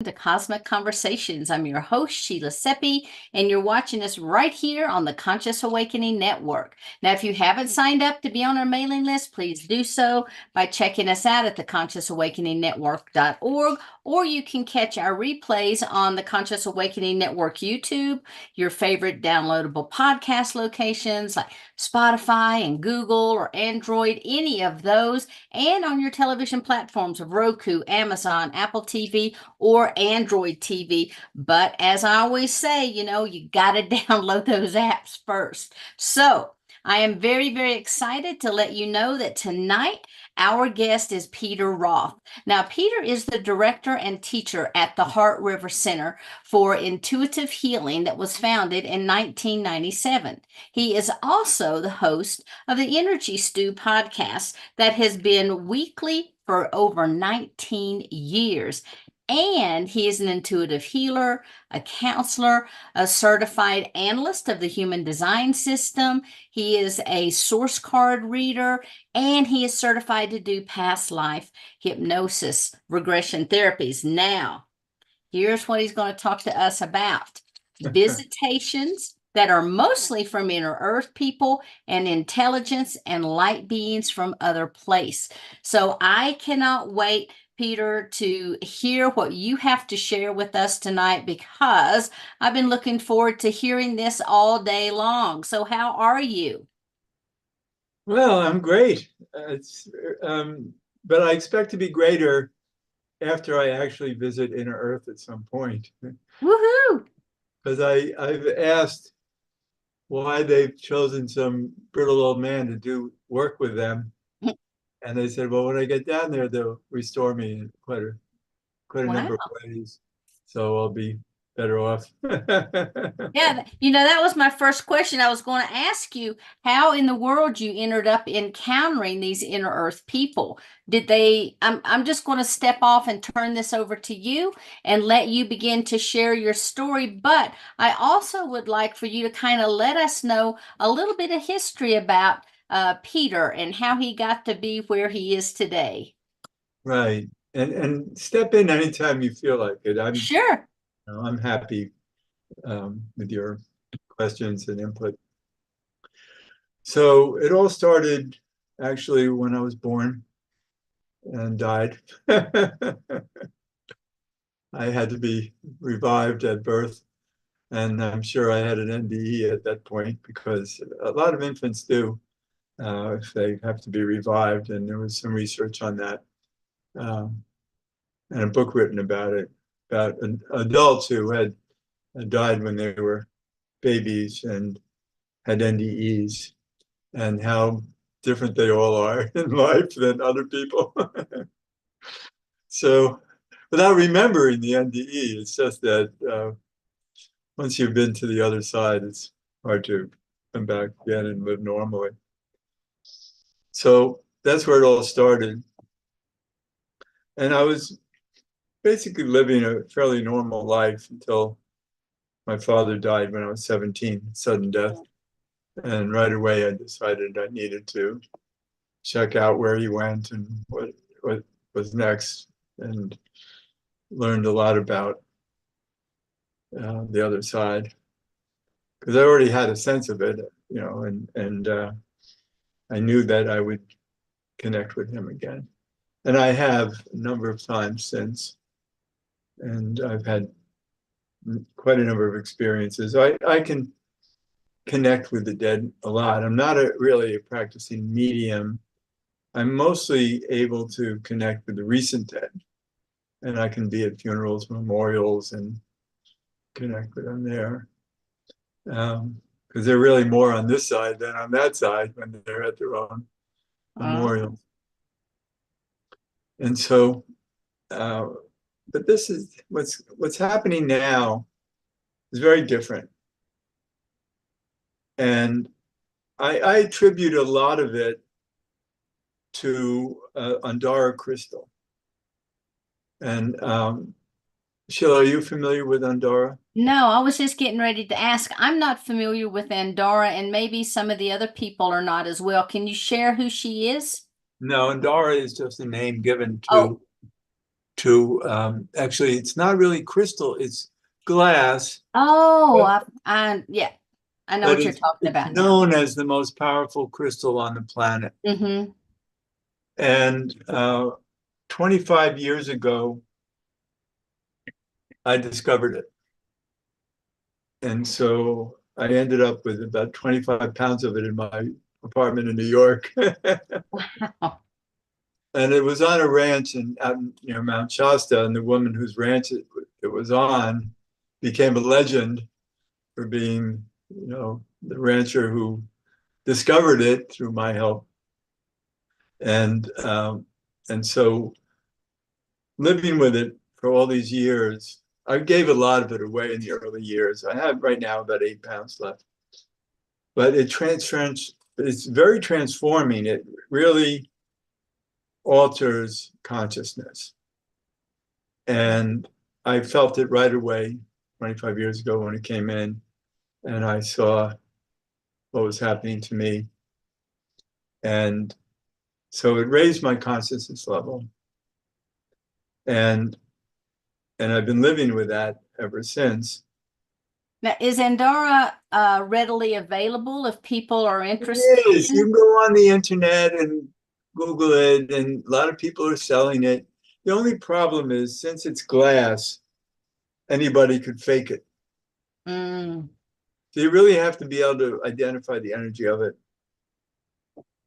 To Cosmic Conversations. I'm your host, Sheila Seppi, and you're watching us right here on the Conscious Awakening Network. Now, if you haven't signed up to be on our mailing list, please do so by checking us out at theconsciousawakeningnetwork.org, or you can catch our replays on the Conscious Awakening Network YouTube, your favorite downloadable podcast locations like Spotify and Google or Android, any of those, and on your television platforms of Roku, Amazon, Apple TV, or Android TV. But as I always say, you got to download those apps first. So I am very, very excited to let you know that tonight our guest is Peter Roth. Now, Peter is the director and teacher at the Heart River Center for Intuitive Healing that was founded in 1997. He is also the host of the Energy Stew podcast that has been weekly for over 19 years. And he is an intuitive healer, a counselor, a certified analyst of the human design system. He is a source card reader, and he is certified to do past life hypnosis regression therapies. Now, here's what he's going to talk to us about. Visitations that are mostly from inner earth people and intelligence and light beings from other place. So I cannot wait, Peter, to hear what you have to share with us tonight, because I've been looking forward to hearing this all day long. So how are you? Well, I'm great. But I expect to be greater after I actually visit Inner Earth at some point. Woohoo! Because I've asked why they've chosen some brittle old man to do work with them. And they said, well, when I get down there, they'll restore me in quite a Wow. number of ways. So I'll be better off. Yeah, that was my first question. I was going to ask you how in the world you ended up encountering these inner earth people. I'm just going to step off and turn this over to you and let you begin to share your story. But I also would like for you to kind of let us know a little bit of history about Peter and how he got to be where he is today. Right. And step in anytime you feel like it. Sure. I'm happy with your questions and input. So it all started actually when I was born and died. I had to be revived at birth, and I'm sure I had an NDE at that point because a lot of infants do if they have to be revived, and there was some research on that and a book written about it, about adults who had died when they were babies and had NDEs, and how different they all are in life than other people. So without remembering the NDE, it's just that once you've been to the other side, it's hard to come back again and live normally. So that's where it all started. And I was basically living a fairly normal life until my father died when I was 17, sudden death. And right away, I decided I needed to check out where he went and what was next, and learned a lot about the other side because I already had a sense of it, and I knew that I would connect with him again. And I have a number of times since, and I've had quite a number of experiences. I can connect with the dead a lot. I'm not really a practicing medium. I'm mostly able to connect with the recent dead, and I can be at funerals, memorials, and connect with them there. Because they're really more on this side than on that side when they're at their own memorials. And so, but this is what's happening now is very different. And I attribute a lot of it to Andara crystal. And Sheila, are you familiar with Andara? No, I was just getting ready to ask. I'm not familiar with Andara, and maybe some of the other people are not as well. Can you share who she is? No, Andara is just a name given Oh, to actually, it's not really crystal, it's glass, Oh, but, yeah, I know but what you're talking it's about now. known as the most powerful crystal on the planet. Mm-hmm. And 25 years ago, I discovered it. And so I ended up with about 25 pounds of it in my apartment in New York. Wow. And it was on a ranch out near Mount Shasta. And the woman whose ranch it was on became a legend for being, the rancher who discovered it through my help. And and so living with it for all these years, I gave a lot of it away in the early years. I have right now about 8 pounds left, but it's very transforming. It really alters consciousness. And I felt it right away 25 years ago when it came in and I saw what was happening to me. And so it raised my consciousness level. And I've been living with that ever since. Now, is Andorra readily available if people are It interested? is. You can go on the internet and Google it, and a lot of people are selling it. The only problem is, since it's glass, anybody could fake it. Mm, So you really have to be able to identify the energy of it.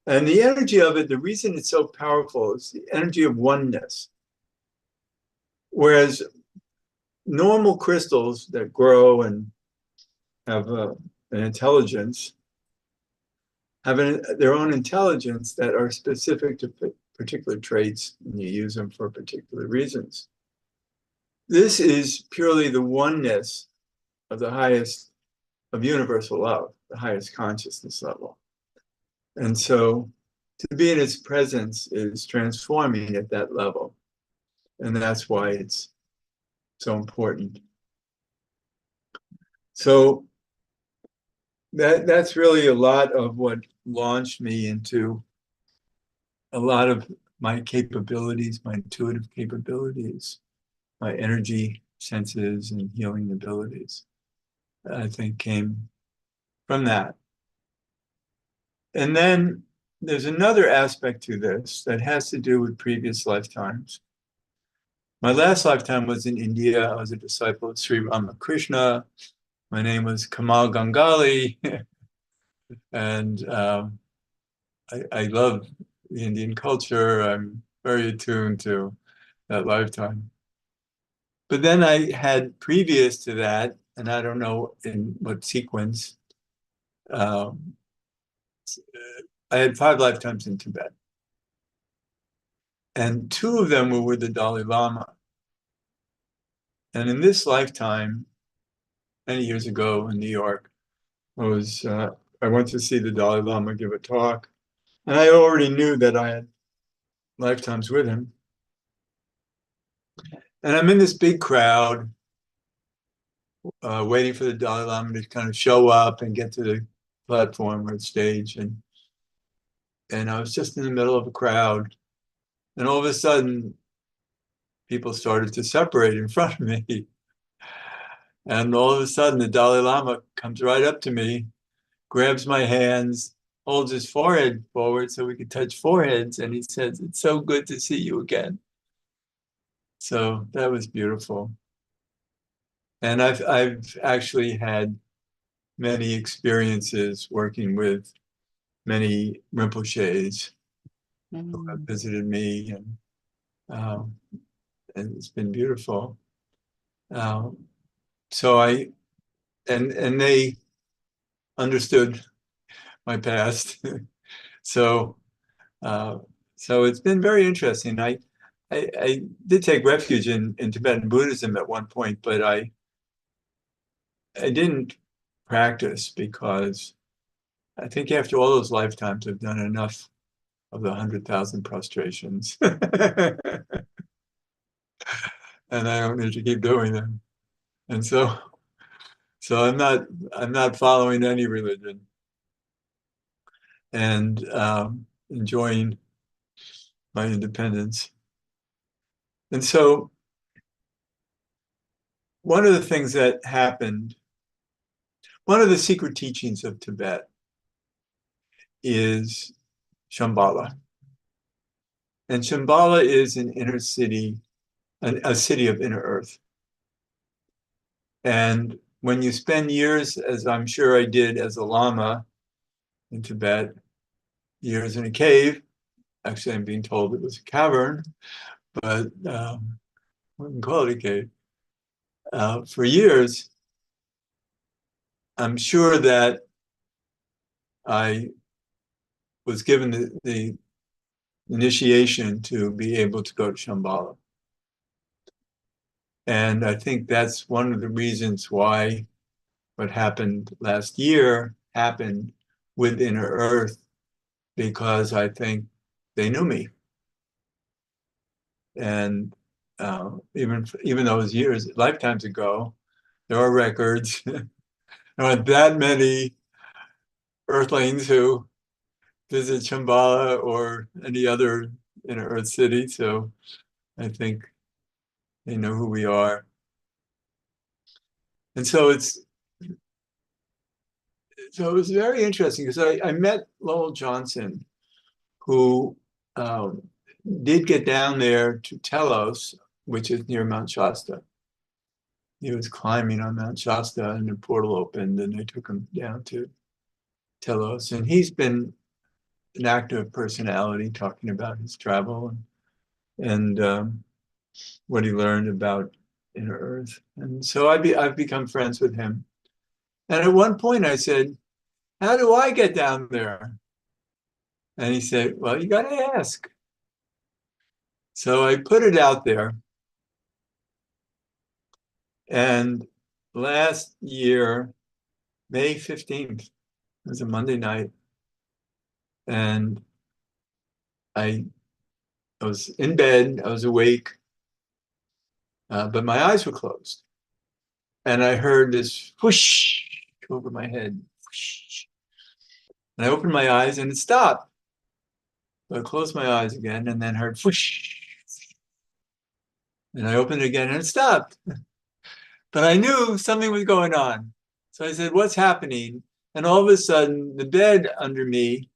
And the energy of it, the reason it's so powerful is the energy of oneness. Whereas normal crystals that grow and have an intelligence have their own intelligence that are specific to particular traits, and you use them for particular reasons. This is purely the oneness of the highest of universal love, the highest consciousness level. And so to be in its presence is transforming at that level. And that's why it's so important. So that's really a lot of what launched me into a lot of my capabilities, my intuitive capabilities, my energy senses and healing abilities, I think came from that. And then there's another aspect to this that has to do with previous lifetimes. My last lifetime was in India. I was a disciple of Sri Ramakrishna. My name was Kamal Gangali. And I love the Indian culture. I'm very attuned to that lifetime. But then I had previous to that, and I don't know in what sequence, um, I had 5 lifetimes in Tibet. And 2 of them were with the Dalai Lama. And in this lifetime, many years ago in New York, I went to see the Dalai Lama give a talk. And I already knew that I had lifetimes with him. And I'm in this big crowd, waiting for the Dalai Lama to kind of show up and get to the platform or the stage. And I was just in the middle of a crowd. And all of a sudden, people started to separate in front of me. And all of a sudden, the Dalai Lama comes right up to me, grabs my hands, holds his forehead forward so we could touch foreheads. And he says, "It's so good to see you again." So that was beautiful. And I've actually had many experiences working with many Rinpoches who have mm. visited me, um, and it's been beautiful. Um, so and they understood my past. So uh, so it's been very interesting. I did take refuge in Tibetan Buddhism at one point, but I didn't practice because I think after all those lifetimes, I've done enough of the 100,000 prostrations, and I don't need to keep doing them. And so I'm not following any religion, and enjoying my independence. And so one of the things that happened, one of the secret teachings of Tibet is Shambhala. And Shambhala is an inner city, a city of inner earth. And when you spend years, as I'm sure I did as a Lama in Tibet, years in a cave, actually I'm being told it was a cavern, but wouldn't call it a cave. For years, I'm sure that I was given the initiation to be able to go to Shambhala. And I think that's one of the reasons why what happened last year happened with Inner Earth, because I think they knew me. And even though it was years, lifetimes ago, there are records. There aren't that many Earthlings who visit Shambhala or any other Inner Earth city. So I think they know who we are. And so it was very interesting because I met Lowell Johnson, who um, did get down there to Telos, which is near Mount Shasta. He was climbing on Mount Shasta and the portal opened and they took him down to Telos. And he's been an active personality talking about his travel and what he learned about Inner Earth. And so I've become friends with him. And at one point I said, how do I get down there? And he said, well, you got to ask. So I put it out there. And last year, May 15th, it was a Monday night. And I was in bed, I was awake, but my eyes were closed. And I heard this whoosh over my head. Whoosh. And I opened my eyes and it stopped. So I closed my eyes again and then heard whoosh. And I opened it again and it stopped. But I knew something was going on. So I said, what's happening? And all of a sudden, the bed under me,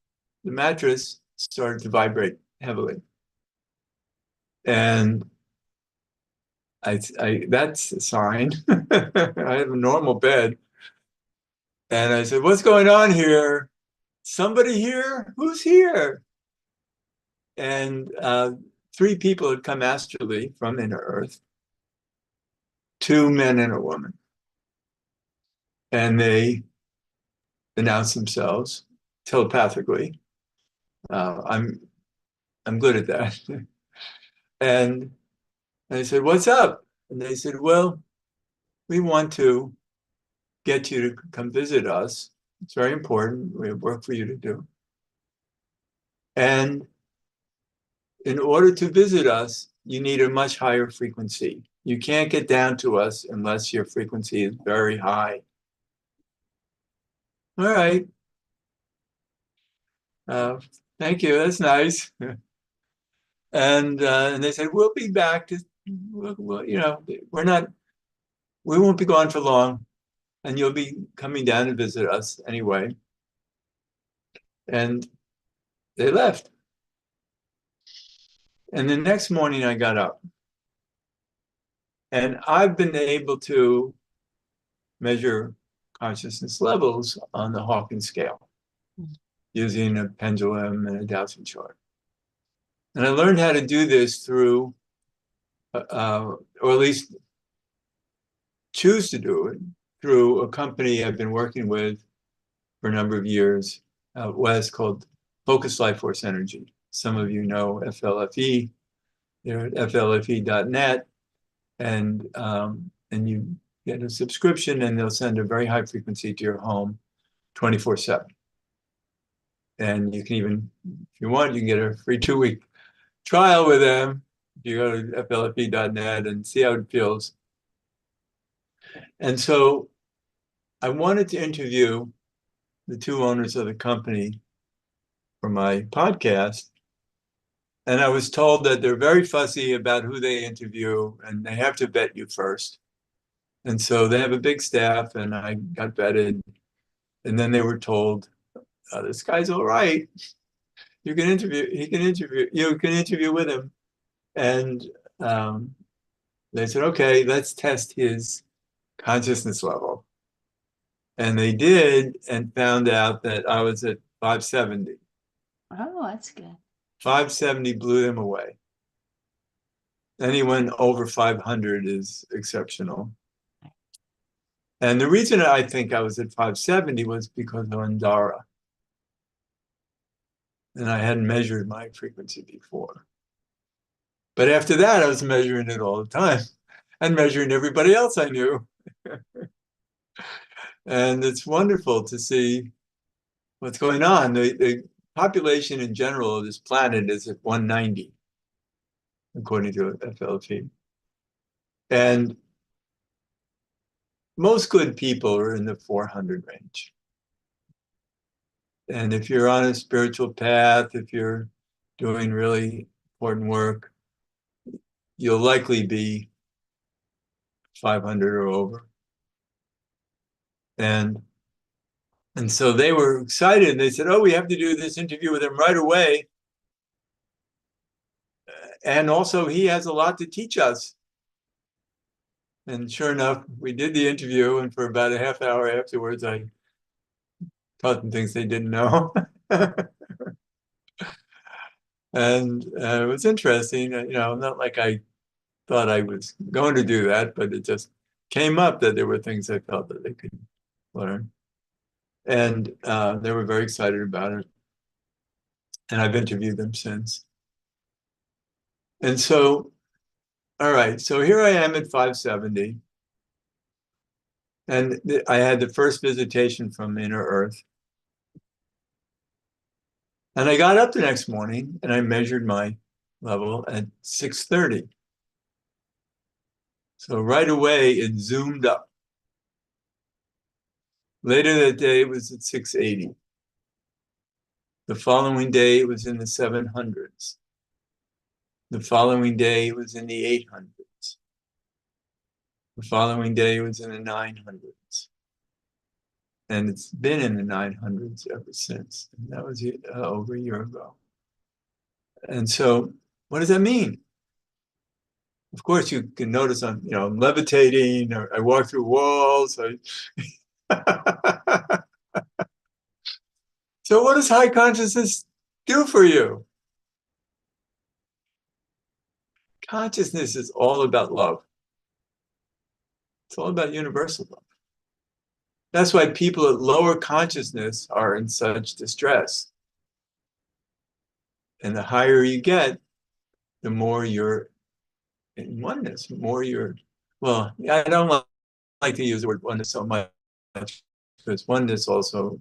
the mattress, started to vibrate heavily. And that's a sign. I have a normal bed. And I said, what's going on here? Somebody here? Who's here? And three people had come astrally from Inner Earth, two men and a woman. And they announced themselves telepathically. I'm good at that. And I said, what's up? And they said, well, we want to get you to come visit us. It's very important. We have work for you to do. And in order to visit us, you need a much higher frequency. You can't get down to us unless your frequency is very high. All right. Thank you. That's nice. And they said, we'll be back to, we won't be gone for long. And you'll be coming down to visit us anyway. And they left. And the next morning I got up. And I've been able to measure consciousness levels on the Hawkins scale using a pendulum and a Dowsing chart. And I learned how to do this through, or at least choose to do it, through a company I've been working with for a number of years out west called Focus Life Force Energy. Some of you know FLFE. They're at flfe.net. And you get a subscription and they'll send a very high frequency to your home 24/7. And you can even, if you want, you can get a free 2-week trial with them. You go to flfe.net and see how it feels. And so I wanted to interview the two owners of the company for my podcast. And I was told that they're very fussy about who they interview, and they have to vet you first. And so they have a big staff, and I got vetted. And then they were told, this guy's all right. You can interview, you can interview with him. And um, they said, okay, let's test his consciousness level. And they did, and found out that I was at 570. Oh, that's good. 570 blew them away. Anyone over 500 is exceptional. And the reason I think I was at 570 was because of Andara. And I hadn't measured my frequency before. But after that, I was measuring it all the time and measuring everybody else I knew. And it's wonderful to see what's going on. The population in general of this planet is at 190, according to FLP. And most good people are in the 400 range. And if you're on a spiritual path, if you're doing really important work, you'll likely be 500 or over. And so they were excited. They said, oh, we have to do this interview with him right away. And also, he has a lot to teach us. And sure enough, we did the interview. And for about a half hour afterwards, I taught them things they didn't know. And it was interesting. Not like I thought I was going to do that, but it just came up that there were things I felt that they could learn. And they were very excited about it. And I've interviewed them since. And so, all right, so here I am at 570. And I had the first visitation from Inner Earth. And I got up the next morning and I measured my level at 630. So right away, it zoomed up. Later that day, it was at 680. The following day, it was in the 700s. The following day, it was in the 800s. The following day, it was in the 900s. And it's been in the 900s ever since. And that was over a year ago. And so, what does that mean? Of course, you can notice I'm levitating, or I walk through walls. So what does high consciousness do for you? Consciousness is all about love. It's all about universal love. That's why people at lower consciousness are in such distress. And the higher you get, the more you're in oneness, the more you're, well, I don't like to use the word oneness so much, because oneness also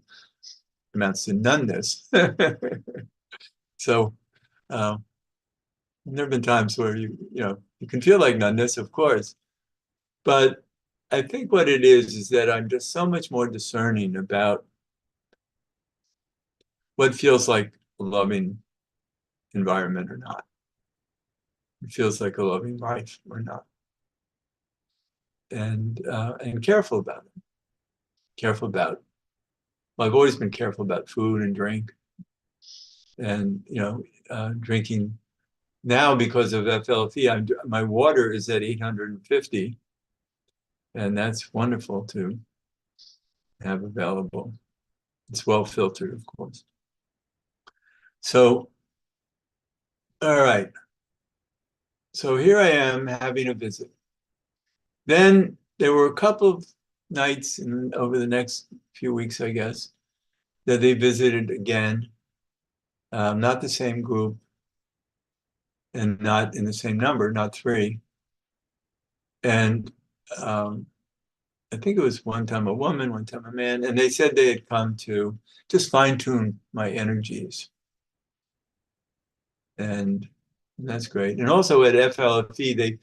amounts to noneness. So there have been times where you can feel like noneness, of course, but I think what it is that I'm just so much more discerning about what feels like a loving environment or not. It feels like a loving life or not, and careful about it. Careful about. Well, I've always been careful about food and drink, and drinking. Now, because of FLFE, my water is at 850, and that's wonderful to have available. It's well filtered, of course. So, all right. So here I am having a visit. Then there were a couple of nights over the next few weeks, I guess, that they visited again. Not the same group and not in the same number, not three. And I think it was one time a woman, one time a man, and they said they had come to just fine-tune my energies. And that's great. And also at FLFE,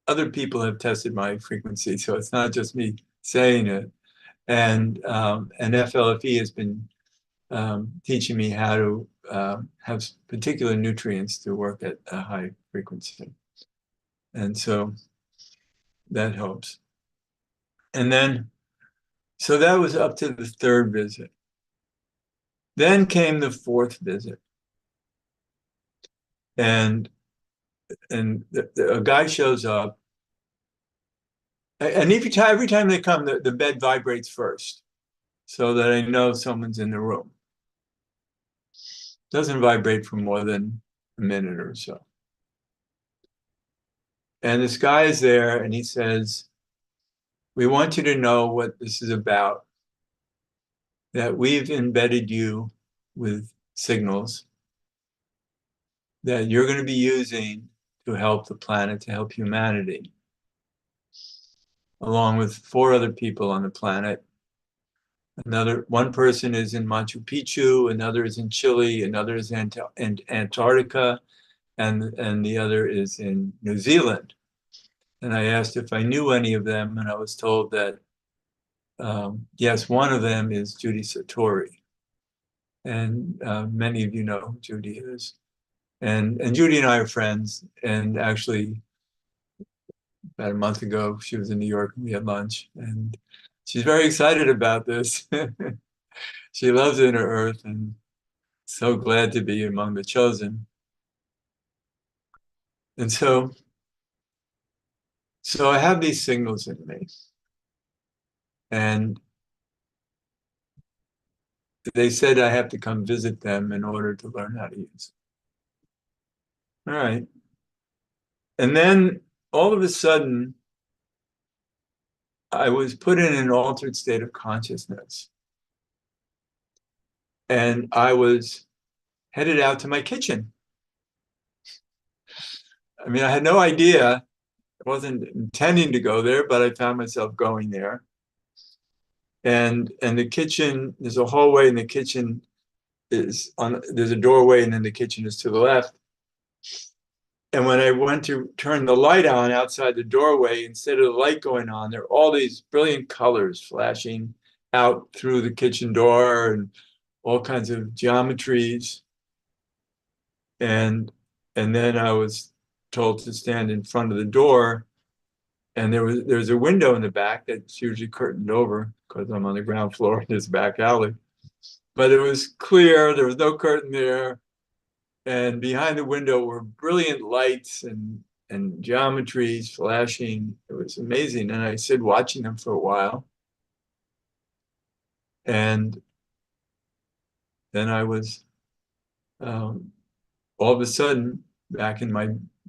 other people have tested my frequency, so it's not just me saying it. And FLFE has been teaching me how to have particular nutrients to work at a high frequency. And so that helps. And then, so that was up to the third visit. Then came the fourth visit. And a guy shows up. And every time they come, the bed vibrates first so that I know someone's in the room. Doesn't vibrate for more than a minute or so. And this guy is there and he says, we want you to know what this is about, that we've embedded you with signals that you're going to be using to help the planet, to help humanity, along with 4 other people on the planet. One person is in Machu Picchu, another is in Chile, another is in Antarctica, and the other is in New Zealand. And I asked if I knew any of them, and I was told that yes, one of them is Judy Satori. And many of you know who Judy is. And Judy and I are friends. And actually, about a month ago, she was in New York and we had lunch. And she's very excited about this. She loves Inner Earth and so glad to be among the chosen. And so I have these signals in me. And they said I have to come visit them in order to learn how to use it. All right. And then all of a sudden, I was put in an altered state of consciousness. And I was headed out to my kitchen. I mean, I had no idea. I wasn't intending to go there, but I found myself going there. And the kitchen, there's a hallway, and the kitchen is there's a doorway, and then the kitchen is to the left. And when I went to turn the light on outside the doorway, instead of the light going on, there are all these brilliant colors flashing out through the kitchen door and all kinds of geometries. And then I was told to stand in front of the door. And there's a window in the back that's usually curtained over because I'm on the ground floor in this back alley. But it was clear, there was no curtain there. And behind the window were brilliant lights and geometries flashing. It was amazing. And I stood watching them for a while. And then I was all of a sudden back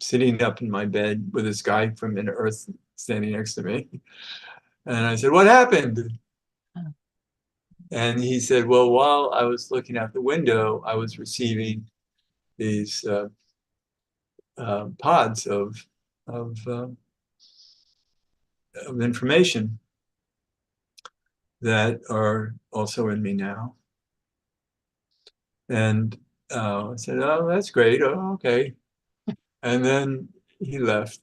sitting up in my bed with this guy from Inner Earth standing next to me. And I said, what happened? And he said, well, while I was looking out the window, I was receiving these pods of information that are also in me now. And I said, oh, that's great. Oh, okay. And then he left.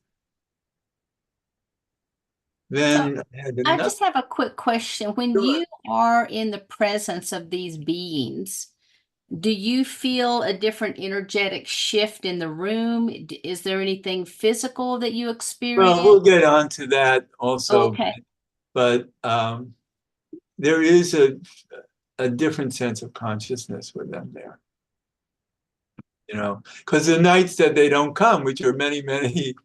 Then So I had I enough. just have a quick question. When Sure. you are in the presence of these beings, do you feel a different energetic shift in the room? Is there anything physical that you Well, experience? we'll get on to that also, Okay. but there is a different sense of consciousness with them there, because the nights that they don't come, which are many, many,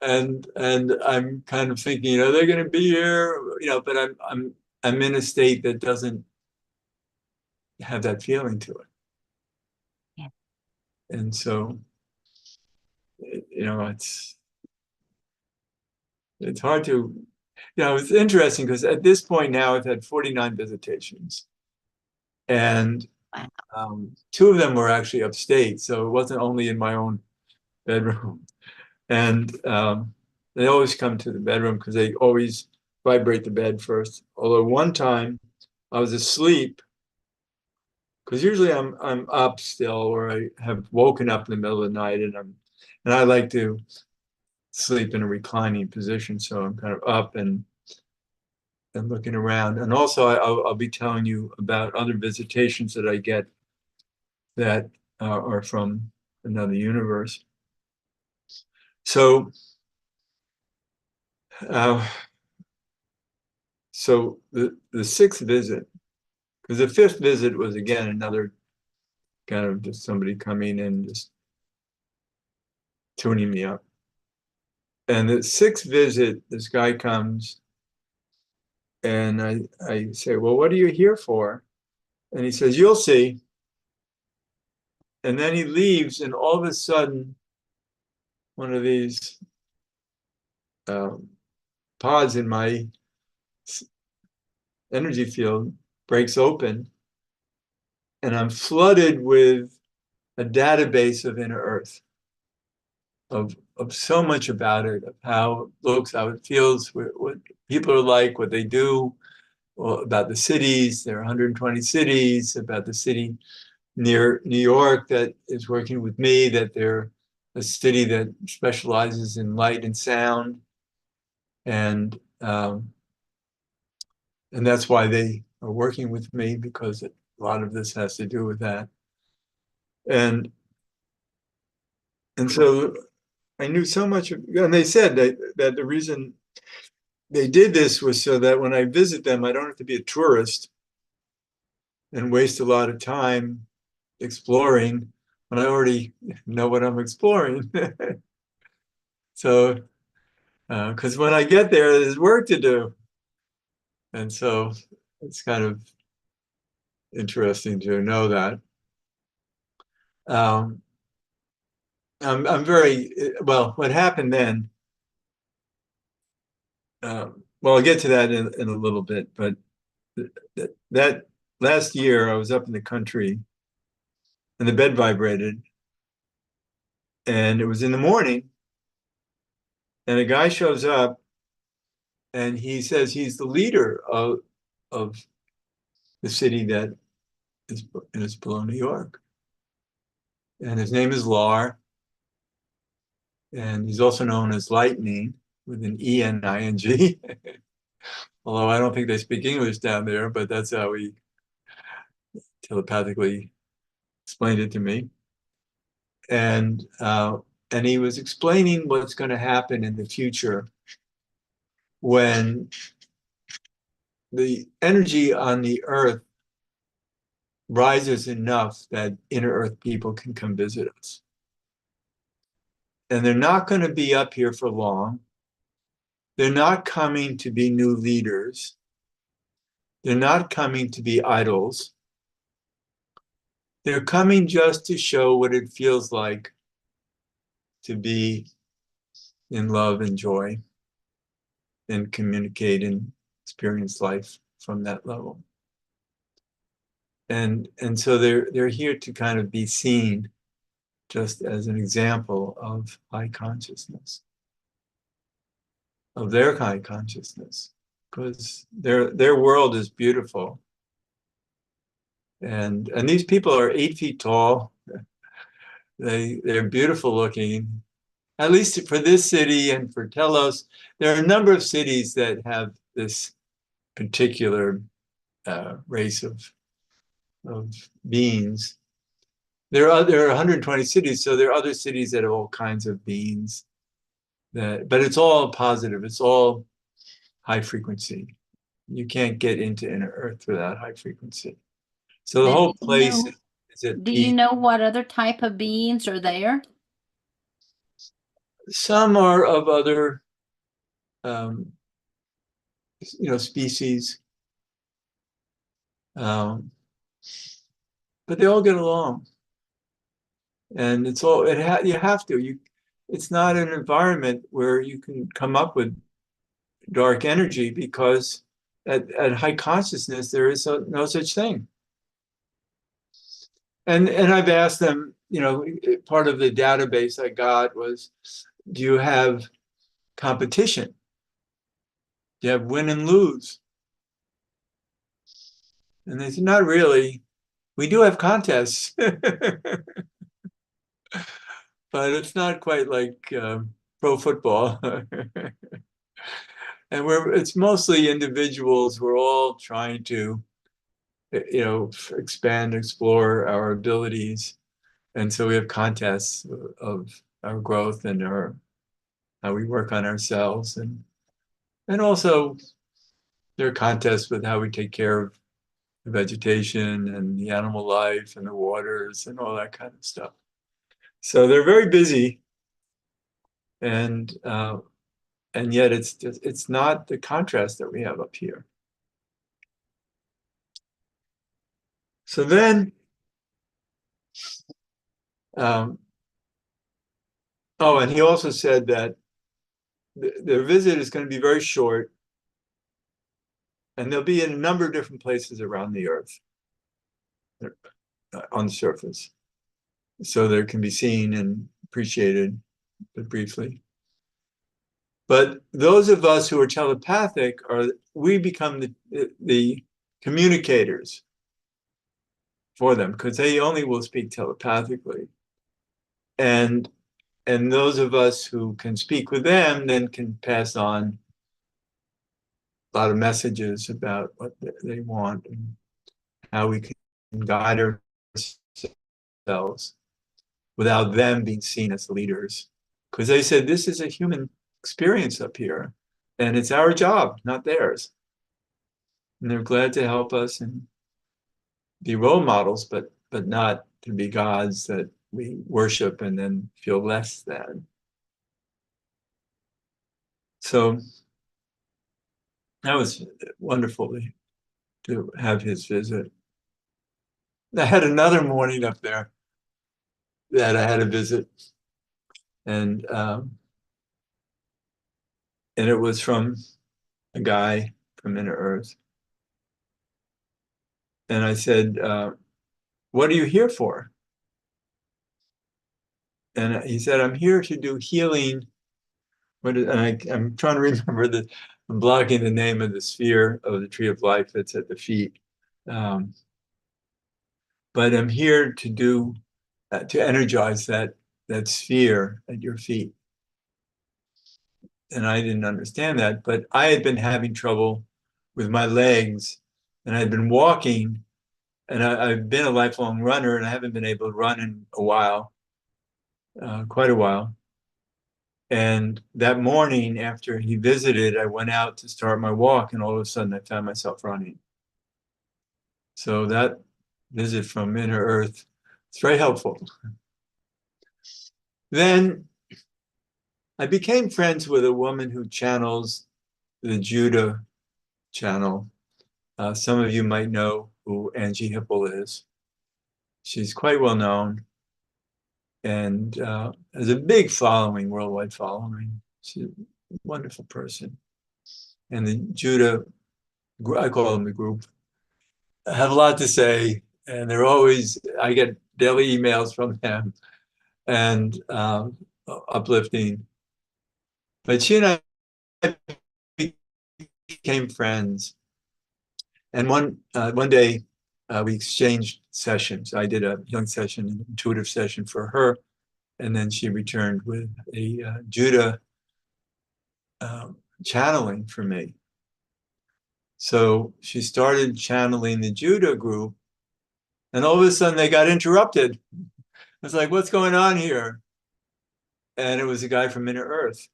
and I'm kind of thinking, they're going to be here, but I'm in a state that doesn't have that feeling to it, Yeah. and so it's hard to, it's interesting because at this point now I've had 49 visitations, and Wow. 2 of them were actually upstate, so it wasn't only in my own bedroom. And they always come to the bedroom because they always vibrate the bed first. Although one time I was asleep, because usually I'm up still, or I have woken up in the middle of the night, and I like to sleep in a reclining position, so I'm kind of up and looking around. And also I'll be telling you about other visitations that I get that or from another universe. So, uh, so the sixth visit, because the fifth visit was again another kind of just somebody coming and just tuning me up. And the sixth visit, this guy comes and I say, well, what are you here for? And he says, you'll see. And then he leaves, and all of a sudden, one of these um, pods in my energy field breaks open, and I'm flooded with a database of inner earth, of so much about it, of how it looks, how it feels, what people are like, what they do, well, about the cities. There are 120 cities, about the city near New York that is working with me, that they're a city that specializes in light and sound. And and that's why they are working with me, because a lot of this has to do with that. And so I knew so much of, and they said that the reason they did this was so that when I visit them, I don't have to be a tourist and waste a lot of time exploring when I already know what I'm exploring. So, because when I get there, there's work to do. And so it's kind of interesting to know that. Um, I'm very, well, what happened then, well, I'll get to that in a little bit, but that last year I was up in the country and the bed vibrated, and it was in the morning, and a guy shows up and he says he's the leader of the city that is below New York. And his name is Lar, and he's also known as Lightning with an E-N-I-N-G. Although I don't think they speak English down there, but that's how he telepathically explained it to me. And he was explaining what's going to happen in the future when the energy on the earth rises enough that inner earth people can come visit us. And they're not going to be up here for long. They're not coming to be new leaders. They're not coming to be idols. They're coming just to show what it feels like to be in love and joy and communicate and experience life from that level. And so they're here to kind of be seen just as an example of high consciousness, of their high consciousness, because their world is beautiful. And these people are 8 feet tall. They're beautiful looking, at least for this city and for Telos. There are a number of cities that have this particular race of beings. There are 120 cities, so there are other cities that have all kinds of beings. But it's all positive. It's all high frequency. You can't get into inner Earth without high frequency. So the Now, whole place is at do you peace. know what other type of beings are there? Some are of other, species, um, but they all get along. And it's all you have to. It's not an environment where you can come up with dark energy, because at high consciousness there is no such thing. And I've asked them, part of the database I got was, do you have competition? Do you have win and lose? And they said, not really. We do have contests, but it's not quite like pro football. And it's mostly individuals. We're all trying to, expand, explore our abilities. And so we have contests of our growth and how we work on ourselves. And also there are contests with how we take care of the vegetation and the animal life and the waters and all that kind of stuff. So they're very busy, and yet it's not the contrast that we have up here. So then, oh, and he also said that their visit is going to be very short, and they'll be in a number of different places around the earth on the surface, so they can be seen and appreciated, but briefly. But those of us who are telepathic we become the communicators for them, because they only will speak telepathically. And those of us who can speak with them then can pass on a lot of messages about what they want and how we can guide ourselves without them being seen as leaders. Because they said, this is a human experience up here, and it's our job, not theirs. And they're glad to help us and be role models, but not to be gods that we worship and then feel less than. So that was wonderful to have his visit. I had another morning up there that I had a visit, and it was from a guy from Inner Earth. And I said, what are you here for? And he said, I'm here to do healing. I'm trying to remember I'm blocking the name of the sphere of the tree of life that's at the feet. But I'm here to energize that sphere at your feet. And I didn't understand that, but I had been having trouble with my legs, and I'd been walking, and I've been a lifelong runner, and I haven't been able to run in a while, quite a while. And that morning after he visited, I went out to start my walk, and all of a sudden I found myself running. So that visit from Inner Earth, it's very helpful. Then I became friends with a woman who channels the Judah channel. Some of you might know who Angie Hipple is. She's quite well known and has a big following, worldwide following. She's a wonderful person. And the Judah, I call them the group, have a lot to say. And they're always, I get daily emails from them and uplifting. But she and I became friends. And one day we exchanged sessions. I did a healing session, an intuitive session for her. And then she returned with a Judah channeling for me. So she started channeling the Judah group, and all of a sudden they got interrupted. It's like, what's going on here? And it was a guy from Inner Earth.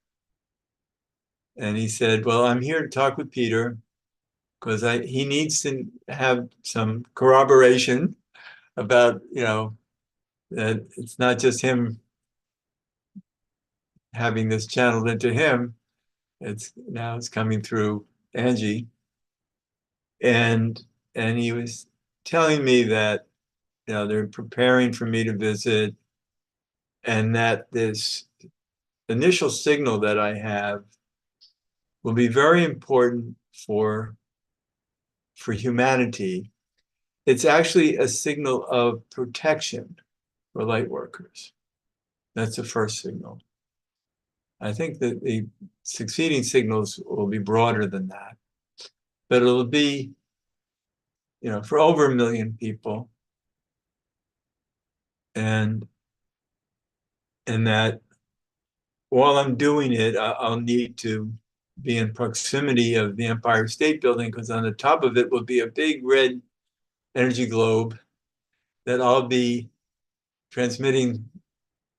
And he said, well, I'm here to talk with Peter because he needs to have some corroboration about, that it's not just him having this channeled into him. It's coming through Angie. And he was telling me that, they're preparing for me to visit, and that this initial signal that I have will be very important for humanity. It's actually a signal of protection for light workers. That's the first signal. I think that the succeeding signals will be broader than that, but it'll be, for over 1 million people. And that while I'm doing it, I'll need to be in proximity of the Empire State Building, because on the top of it will be a big red energy globe that I'll be transmitting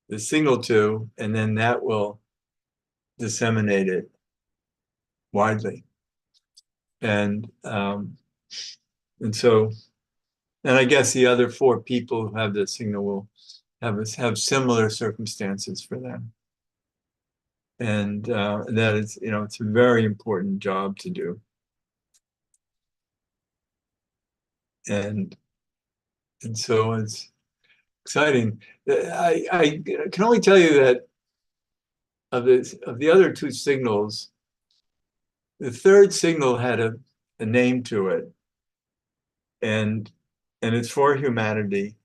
the signal to, and then that will disseminate it widely. And so, and I guess the other 4 people who have the signal will have similar circumstances for them. And that is, it's a very important job to do. And so it's exciting. I can only tell you that of the other 2 signals, the third signal had a name to it, and it's for humanity.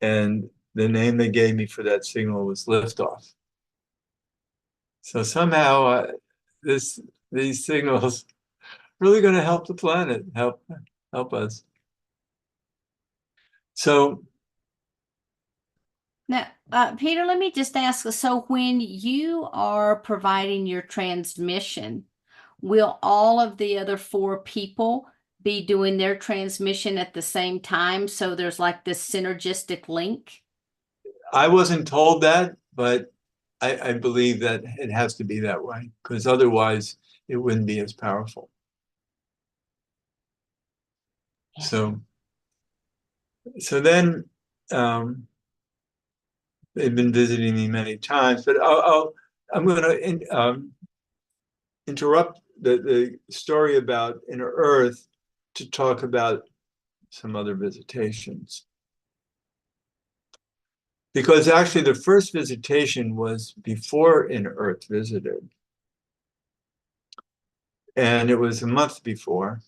And the name they gave me for that signal was liftoff. So somehow these signals really going to help the planet, help us. So Now, Peter, let me just ask, so when you are providing your transmission, will all of the other 4 people be doing their transmission at the same time? So there's like this synergistic link? I wasn't told that, but I believe that it has to be that way, because otherwise it wouldn't be as powerful. Yeah. So then they've been visiting me many times, but I'm going to interrupt the story about Inner Earth to talk about some other visitations. Because actually the first visitation was before Inner Earth visited. And it was a month before.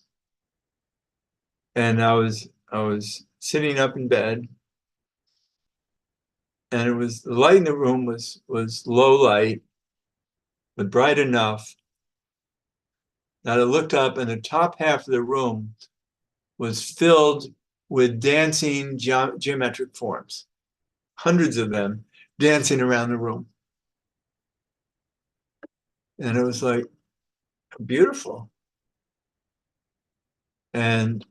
And I was sitting up in bed, and the light in the room was low light, but bright enough that I looked up, and the top half of the room was filled with dancing geometric forms, hundreds of them dancing around the room. And it was like beautiful. And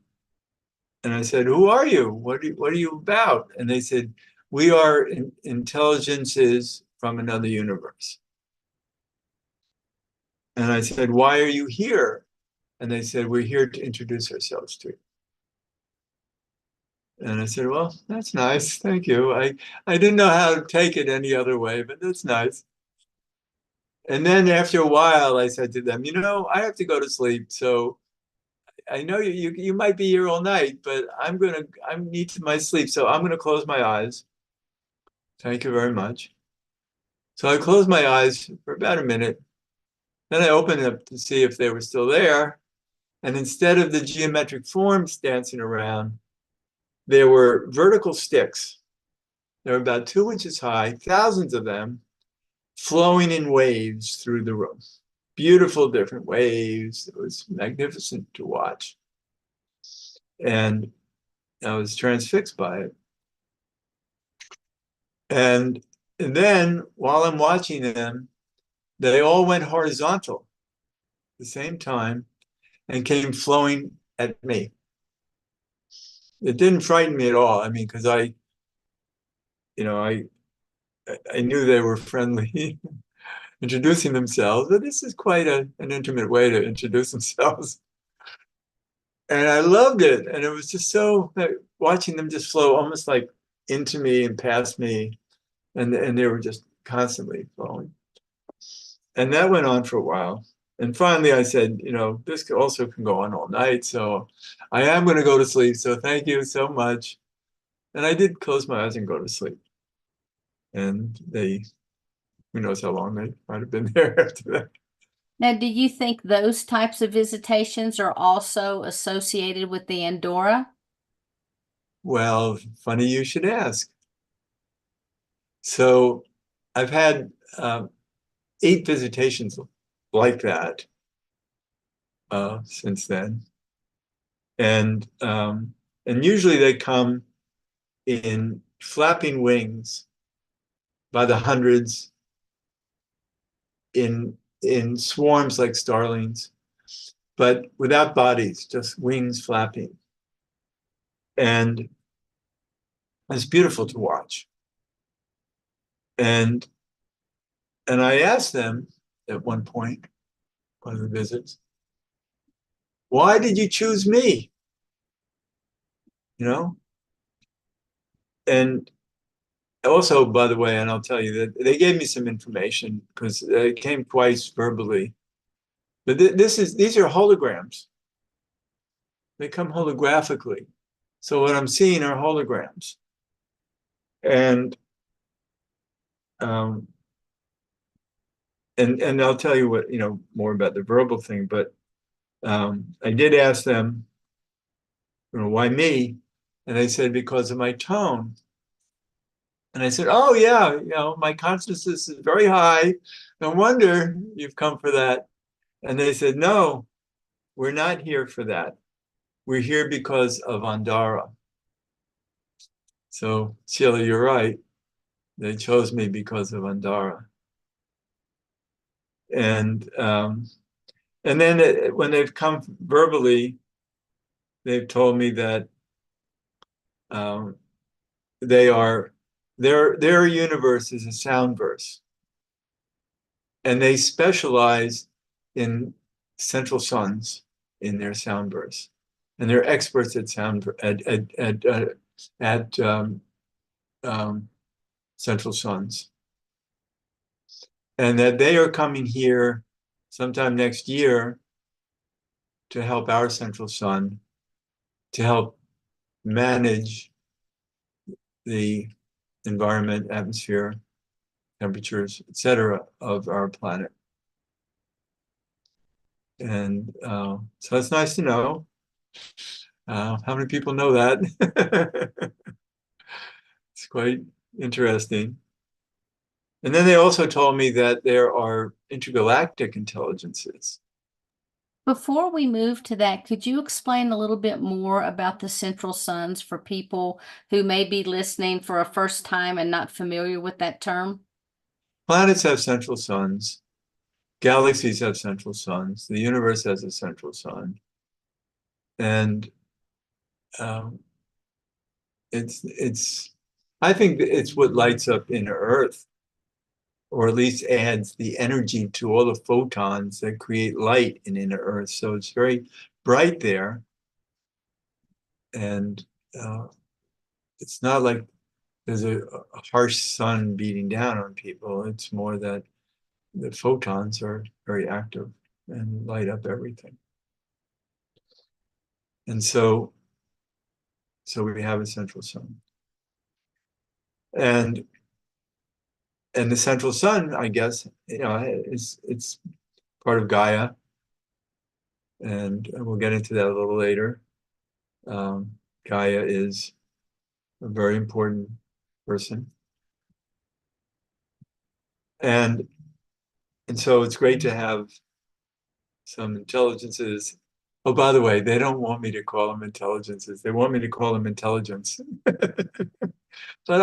I said, "Who are you? What are you about?" And they said, "We are intelligences from another universe." And I said, "Why are you here?" And they said, "We're here to introduce ourselves to you." And I said, "Well, that's nice. Thank you. I didn't know how to take it any other way, but that's nice." And then after a while, I said to them, "I have to go to sleep. So I know you might be here all night, but I need my sleep. So I'm going to close my eyes. Thank you very much." So I closed my eyes for about a minute. Then I opened it up to see if they were still there. And instead of the geometric forms dancing around, there were vertical sticks. They were about 2 inches high, thousands of them, flowing in waves through the room. Beautiful different waves. It was magnificent to watch. And I was transfixed by it. And then while I'm watching them, they all went horizontal at the same time and came flowing at me. It didn't frighten me at all. I mean, because I knew they were friendly, introducing themselves, but this is quite an intimate way to introduce themselves. And I loved it. And it was just so, watching them just flow almost like into me and past me. And they were just constantly flowing. And that went on for a while. And finally I said, this also can go on all night. So I am going to go to sleep. So thank you so much. And I did close my eyes and go to sleep. And who knows how long they might have been there after that. Now, do you think those types of visitations are also associated with the Andorra? Well, funny you should ask. So I've had 8 visitations like that since then. And usually they come in flapping wings by the hundreds, in swarms like starlings, but without bodies, just wings flapping. And It's beautiful to watch. And I asked them at one point, one of the visits, why did you choose me? You know? And also, by the way, and I'll tell you that they gave me some information because it came twice verbally. But these are holograms. They come holographically. So what I'm seeing are holograms. And um, and I'll tell you what, more about the verbal thing, but I did ask them, why me? And they said, because of my tone. And I said, oh yeah, my consciousness is very high. No wonder you've come for that. And they said, no, we're not here for that. We're here because of Andara. So Sheila, you're right. They chose me because of Andara. And then when they've come verbally, they've told me that um, their universe is a sound verse, and they specialize in central suns in their sound verse, and they're experts at um, central suns, and that they are coming here sometime next year to help our central sun, to help manage the environment, atmosphere, temperatures, etc., of our planet. And so it's nice to know. How many people know that? It's quite interesting. And then they also told me that there are intergalactic intelligences. Before we move to that, could you explain a little bit more about the central suns for people who may be listening for a first time and not familiar with that term? Planets have central suns. Galaxies have central suns. The universe has a central sun. And um, I think it's what lights up inner Earth, or at least adds the energy to all the photons that create light in inner Earth. So it's very bright there. And it's not like there's a harsh sun beating down on people. It's more that the photons are very active and light up everything. And so we have a central sun. And the central sun, I guess, it's part of Gaia. And we'll get into that a little later. Gaia is a very important person. And so it's great to have some intelligences. Oh, by the way, they don't want me to call them intelligences. They want me to call them intelligence. But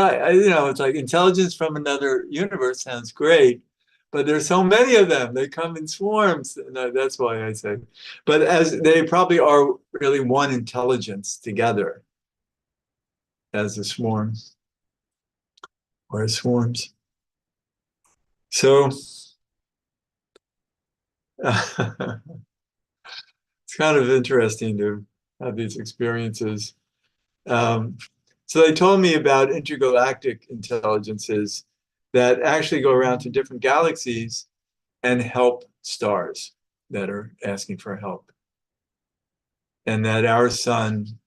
it's like intelligence from another universe sounds great, but there's so many of them. They come in swarms. That's why I say. But as they probably are really one intelligence together as a swarm or as swarms. So it's kind of interesting to have these experiences. So they told me about intergalactic intelligences that actually go around to different galaxies and help stars that are asking for help. And that our sun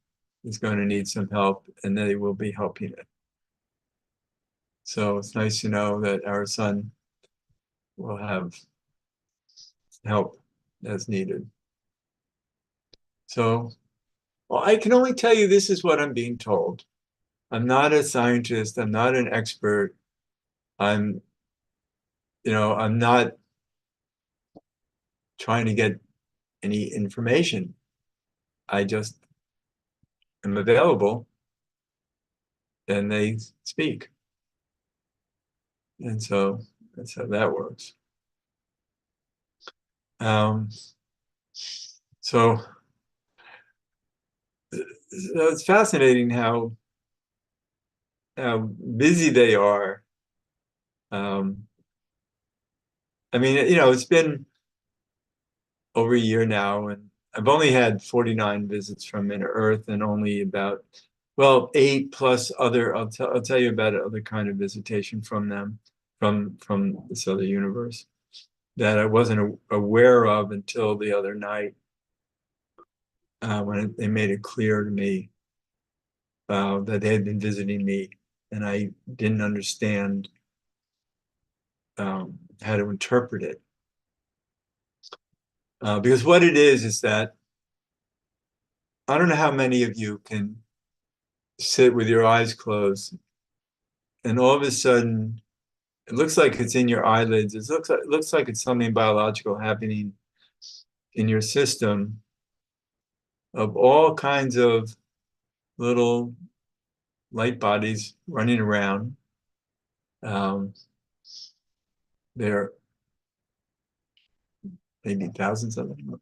is going to need some help, and they will be helping it. So it's nice to know that our sun will have help as needed. So, well, I can only tell you this is what I'm being told. I'm not a scientist. I'm not an expert. I'm not trying to get any information. I just am available and they speak. And so that's how that works. So so, it's fascinating how how busy they are. Um, I mean, it's been over a year now, and I've only had 49 visits from Inner Earth, and only about, well, 8 plus other. I'll tell you about other kind of visitation from them, from this other universe that I wasn't aware of until the other night, when they made it clear to me that they had been visiting me, and I didn't understand how to interpret it. Because what it is that I don't know how many of you can sit with your eyes closed, and all of a sudden it looks like it's in your eyelids. It looks like it's something biological happening in your system, of all kinds of little light bodies running around. Um, there are maybe thousands of them,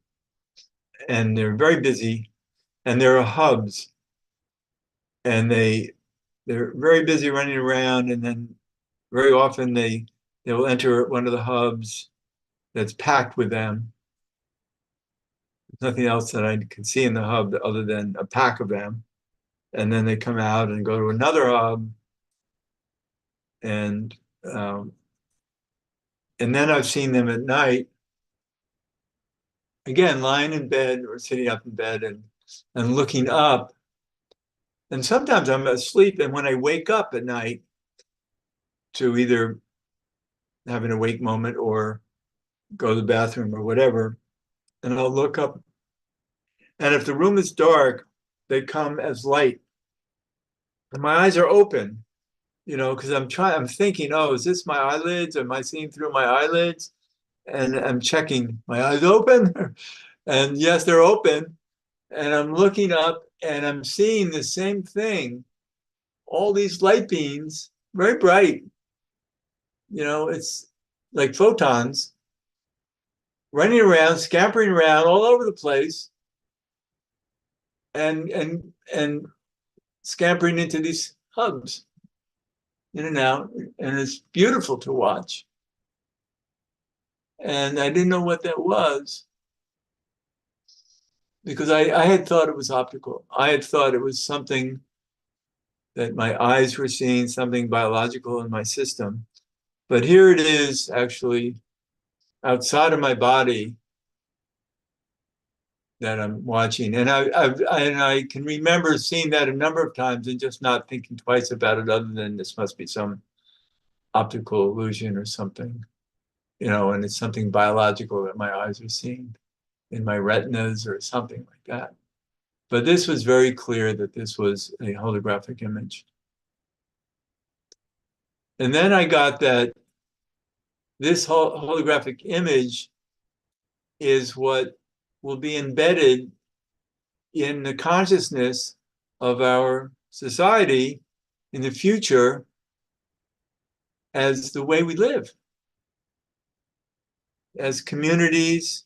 and they're very busy. And there are hubs, and they're very busy running around, and then very often they will enter one of the hubs that's packed with them. There's nothing else that I can see in the hub other than a pack of them. And then they come out and go to another hub, and um, and then I've seen them at night, again lying in bed or sitting up in bed and looking up. And sometimes I'm asleep, and when I wake up at night to either have an awake moment or go to the bathroom or whatever, and I'll look up, and if the room is dark, they come as light, and my eyes are open, because I'm thinking, oh, is this my eyelids? Am I seeing through my eyelids? And I'm checking, my eyes open? And yes, they're open. And I'm looking up and I'm seeing the same thing. All these light beams, very bright, it's like photons running around, scampering around all over the place, and scampering into these hubs, in and out. And it's beautiful to watch. And I didn't know what that was, because I had thought it was optical. I had thought it was something that my eyes were seeing, something biological in my system. But here it is, actually outside of my body, that I'm watching. And I can remember seeing that a number of times and just not thinking twice about it, other than this must be some optical illusion or something, and it's something biological that my eyes are seeing in my retinas or something like that. But this was very clear that this was a holographic image. And then I got that this holographic image is what will be embedded in the consciousness of our society in the future as the way we live, as communities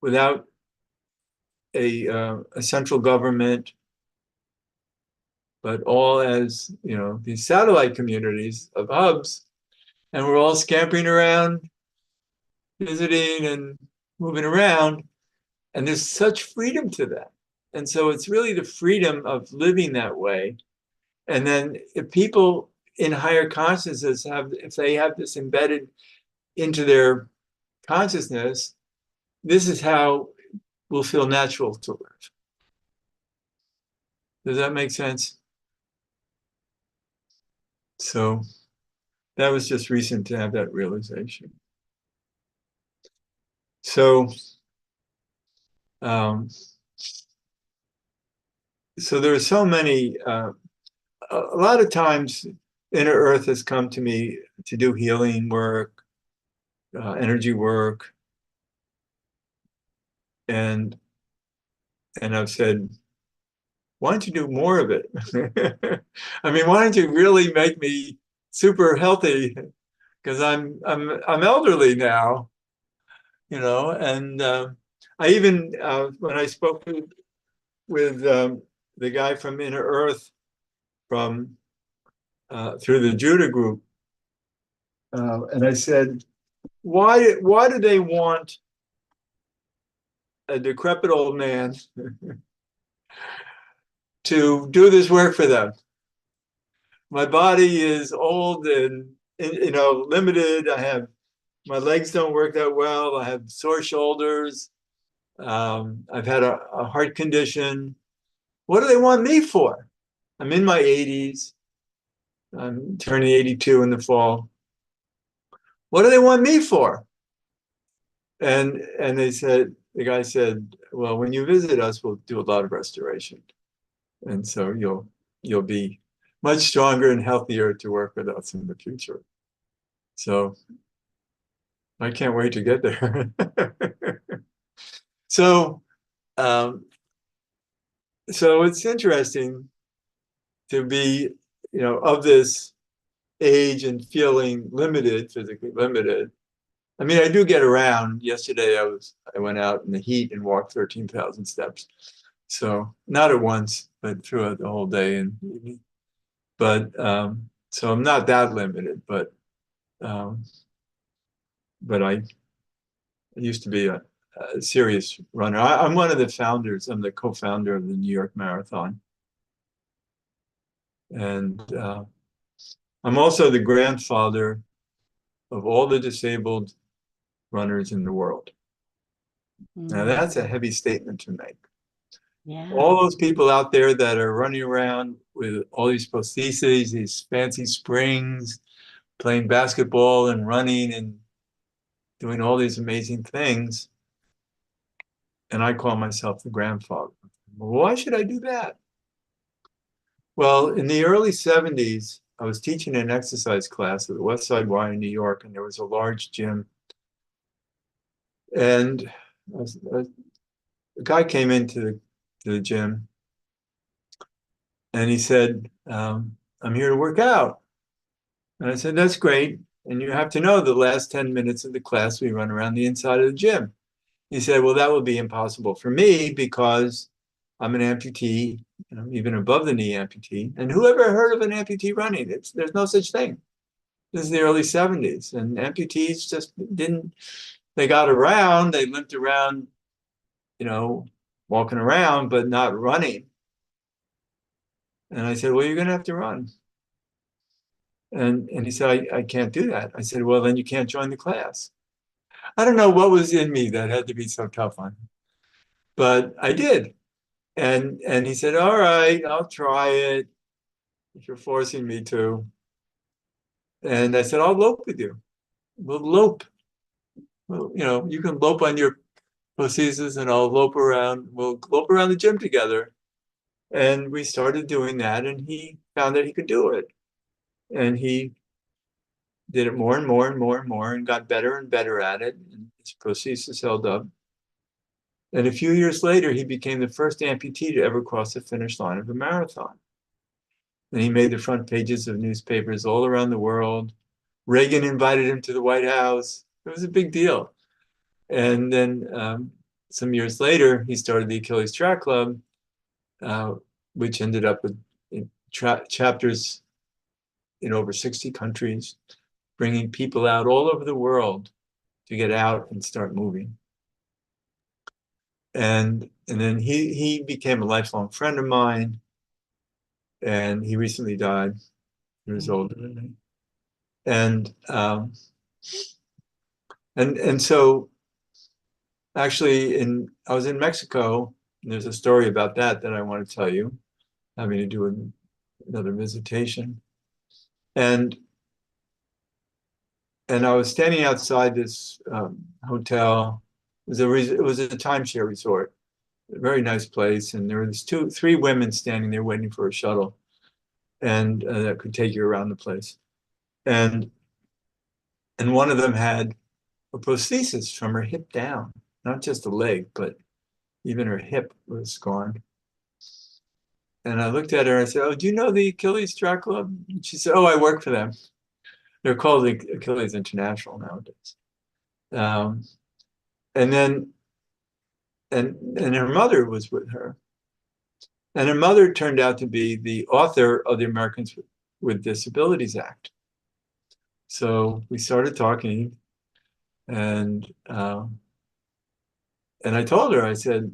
without a central government, but all as, these satellite communities of hubs. And we're all scampering around, visiting and moving around. And there's such freedom to that. And so it's really the freedom of living that way. And then if people in higher consciousness if they have this embedded into their consciousness, this is how we'll feel natural to live. Does that make sense? So that was just recent to have that realization. So, so there are so many, a lot of times Inner Earth has come to me to do healing work, energy work. And I've said, why don't you do more of it? I mean, why don't you really make me super healthy? Because I'm elderly now, and I even when I spoke with the guy from Inner Earth from through the Judah group, and I said, why do they want a decrepit old man to do this work for them? My body is old and limited. My legs don't work that well. I have sore shoulders. I've had a heart condition. What do they want me for? I'm in my 80s. I'm turning 82 in the fall. What do they want me for? And the guy said, well, when you visit us, we'll do a lot of restoration. And so you'll be much stronger and healthier to work with us in the future. So I can't wait to get there. So it's interesting to be, of this age and feeling limited, physically limited. I mean, I do get around. Yesterday, I went out in the heat and walked 13,000 steps. So not at once, but throughout the whole day and evening. But so I'm not that limited, but I used to be a serious runner. I'm one of the founders. I'm the co-founder of the New York Marathon. And I'm also the grandfather of all the disabled runners in the world. Now, that's a heavy statement to make. Yeah. All those people out there that are running around with all these prostheses, these fancy springs, playing basketball and running and doing all these amazing things. And I call myself the grandfather. Well, why should I do that? Well, in the early 70s, I was teaching an exercise class at the West Side Y in New York, and there was a large gym. And a guy came into the gym, and he said, I'm here to work out. And I said, that's great. And you have to know the last 10 minutes of the class, we run around the inside of the gym. He said, well, that would be impossible for me because I'm an amputee, even above the knee amputee. And who ever heard of an amputee running? There's no such thing. This is the early 70s. And amputees just they got around, they limped around, walking around, but not running. And I said, well, you're going to have to run. And he said, I can't do that. I said, well, then you can't join the class. I don't know what was in me that had to be so tough on him, but I did. And he said, all right, I'll try it if you're forcing me to. And I said, I'll lope with you. We'll lope. Well, you can lope on your prosthesis and I'll lope around. We'll lope around the gym together. And we started doing that, and he found that he could do it. And he did it more and more and more and more and got better and better at it. And his prosthesis held up. And a few years later, he became the first amputee to ever cross the finish line of a marathon. And he made the front pages of newspapers all around the world. Reagan invited him to the White House. It was a big deal. And then some years later, he started the Achilles Track Club, which ended up with chapters in over 60 countries, bringing people out all over the world to get out and start moving. And then he became a lifelong friend of mine, and he recently died. He was older than me. And so actually I was in Mexico, and there's a story about that I want to tell you, having to do with another visitation. And I was standing outside this hotel. It was a timeshare resort, a very nice place. And there were these three women standing there waiting for a shuttle, and that could take you around the place. And one of them had a prosthesis from her hip down, not just a leg, but even her hip was gone. And I looked at her and I said, oh, do you know the Achilles Track Club? And she said, oh, I work for them. They're called the Achilles International nowadays. And then, and her mother was with her. And her mother turned out to be the author of the Americans with Disabilities Act. So we started talking, and I told her, I said,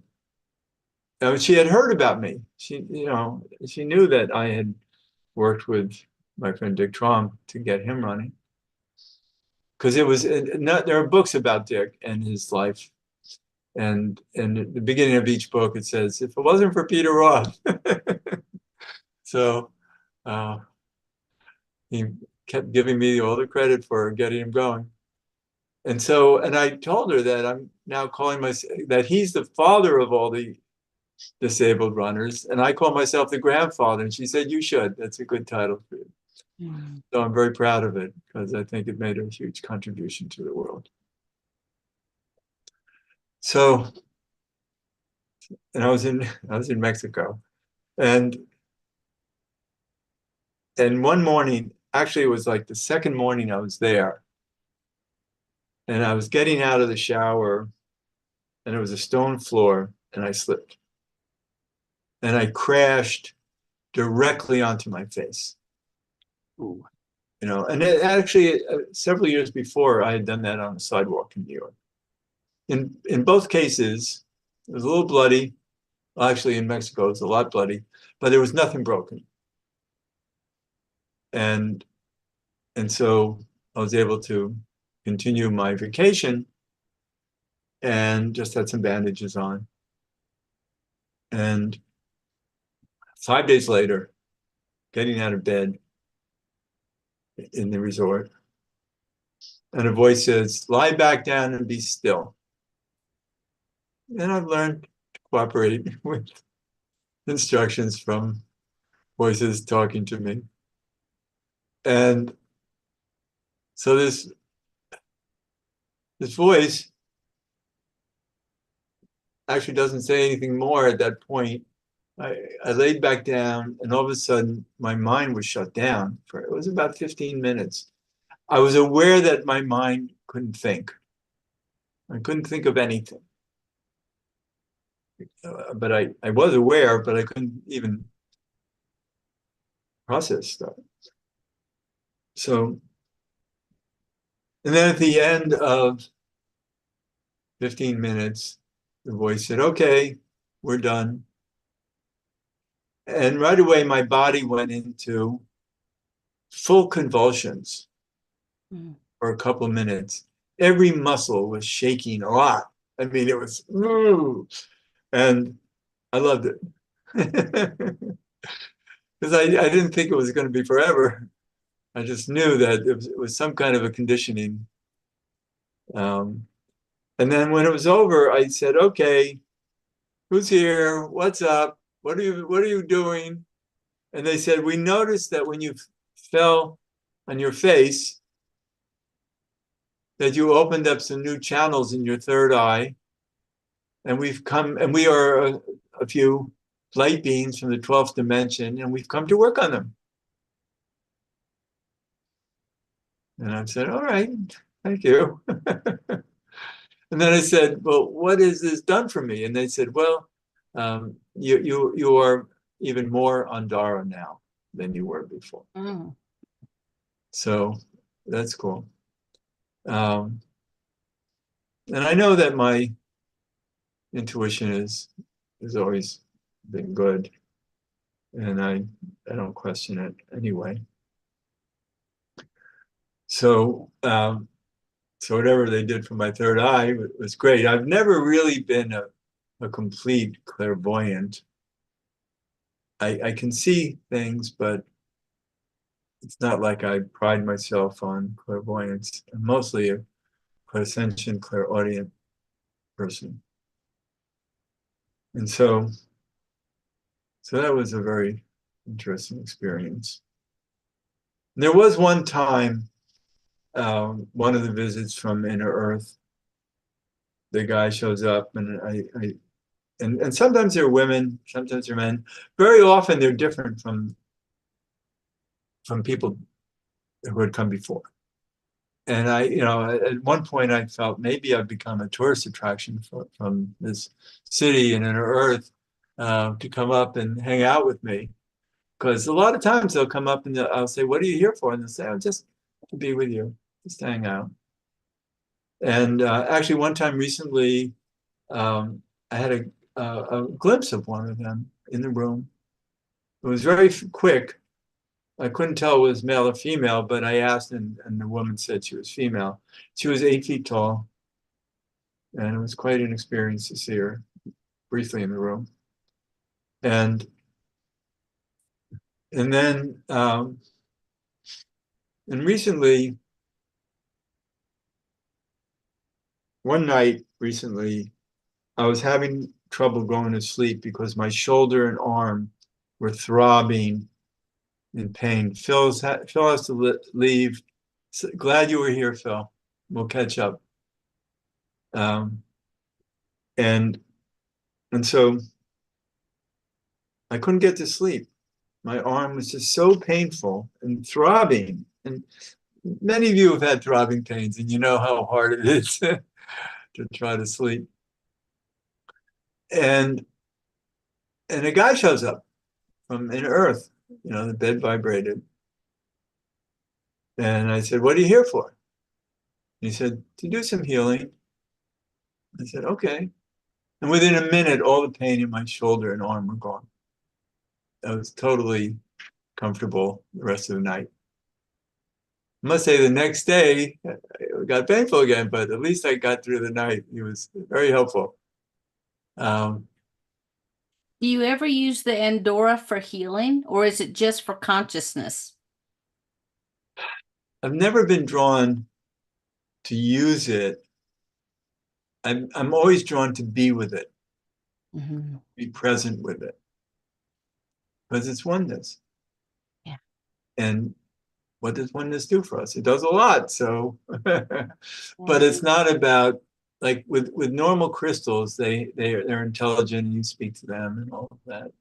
she had heard about me. She knew that I had worked with my friend Dick Trump to get him running. Because there are books about Dick and his life. And at the beginning of each book, it says, if it wasn't for Peter Roth. So he kept giving me all the credit for getting him going. And I told her that I'm now calling that he's the father of all the disabled runners, and I call myself the grandfather. And she said, you should. That's a good title for you. Mm. So I'm very proud of it because I think it made a huge contribution to the world. So, and I was in Mexico, and one morning, actually it was like the second morning I was there, and I was getting out of the shower, and it was a stone floor, and I slipped, and I crashed directly onto my face. Ooh. And actually several years before I had done that on the sidewalk in New York. In both cases, it was a little bloody. Well, actually, in Mexico, it was a lot bloody, but there was nothing broken. And so I was able to continue my vacation and just had some bandages on. And 5 days later, getting out of bed in the resort, and a voice says, lie back down and be still. And I've learned to cooperate with instructions from voices talking to me. And so this voice actually doesn't say anything more at that point. I laid back down, and all of a sudden my mind was shut down for, it was about 15 minutes. I was aware that my mind couldn't think. I couldn't think of anything. But I was aware, but I couldn't even process stuff. So, and then at the end of 15 minutes, the voice said, okay, we're done. And right away, my body went into full convulsions for a couple of minutes. Every muscle was shaking a lot. I mean, it was, and I loved it. Because I didn't think it was going to be forever. I just knew that it was some kind of a conditioning. And then when it was over, I said, okay, who's here? What's up? What are you doing? And they said, we noticed that when you fell on your face, that you opened up some new channels in your third eye. And we are a few light beings from the 12th dimension, and we've come to work on them. And I said, all right, thank you. And then I said, well, what has this done for me? And they said, well, you are even more Andara now than you were before. Mm. So that's cool. And I know that my intuition has always been good, and I don't question it anyway. So whatever they did for my third eye was great. I've never really been a complete clairvoyant. I can see things, but it's not like I pride myself on clairvoyance. I'm mostly a Ascension clairaudient person. And so that was a very interesting experience. And there was one time, one of the visits from Inner Earth, the guy shows up, and and sometimes they're women, sometimes they're men. Very often they're different from people who had come before. And at one point I felt maybe I've become a tourist attraction from this city in Inner Earth. to come up and hang out with me. Because a lot of times they'll come up and I'll say, "What are you here for?" And they'll say, "Oh, just to be with you, just to hang out." And actually, one time recently, I had a glimpse of one of them in the room. It was very quick. I couldn't tell it was male or female, but I asked, and the woman said she was female. She was 8 feet tall, and it was quite an experience to see her briefly in the room. And then and recently, one night recently, I was having trouble going to sleep because my shoulder and arm were throbbing in pain. Phil has to leave. Glad you were here, Phil. We'll catch up. Um, and so I couldn't get to sleep. My arm was just so painful and throbbing. And many of you have had throbbing pains, and you know how hard it is to try to sleep. And a guy shows up from in Earth, the bed vibrated. And I said, "What are you here for?" He said, "To do some healing." I said, "Okay." And within a minute, all the pain in my shoulder and arm were gone. I was totally comfortable the rest of the night. I must say the next day, it got painful again, but at least I got through the night. He was very helpful. Um, Do you ever use the Andorra for healing, or is it just for consciousness? I've never been drawn to use it. I'm always drawn to be with it, be present with it, because it's oneness. Yeah. And what does oneness do for us? It does a lot. So, but it's not about like with normal crystals. They're intelligent, and you speak to them and all of that.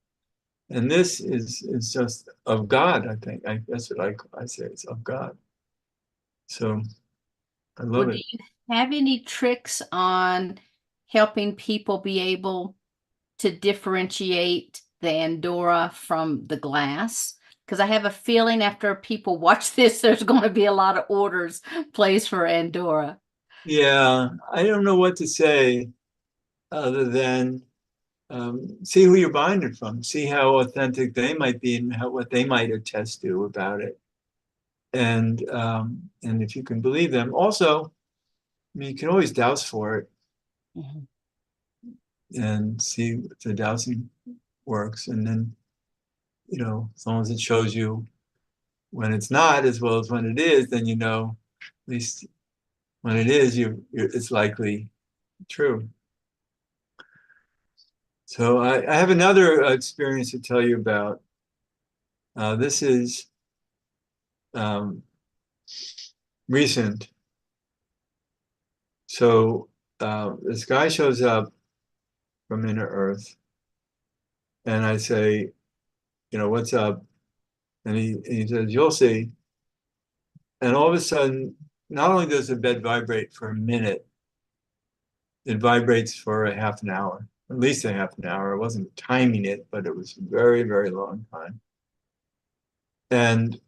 And this is just of God. I think that's what I say. It's of God. So I Well, love do it. you have any tricks on helping people be able to differentiate the Andorra from the glass? Because I have a feeling after people watch this, there's going to be a lot of orders placed for Andorra. Yeah, I don't know what to say other than see who you're buying it from, see how authentic they might be, and what they might attest to about it, and if you can believe them. Also, I mean, you can always douse for it Mhm. and see if the dowsing works, and then as long as it shows you when it's not as well as when it is, then at least when it is, it's likely true. So I have another experience to tell you about. This is um, recent. So this guy shows up from inner Earth, and I say, "What's up?" And he says, "You'll see." And all of a sudden, not only does the bed vibrate for a minute, it vibrates for a half an hour, at least a half an hour. I wasn't timing it, but it was a very, very long time. And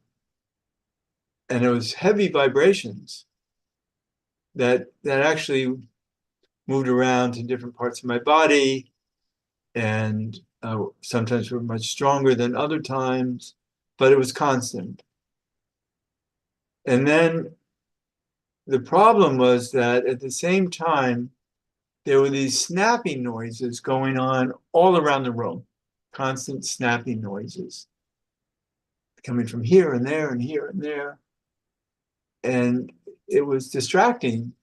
it was heavy vibrations that actually moved around to different parts of my body, and sometimes were much stronger than other times, but it was constant. And then the problem was that at the same time, there were these snapping noises going on all around the room, constant snapping noises coming from here and there and here and there. And it was distracting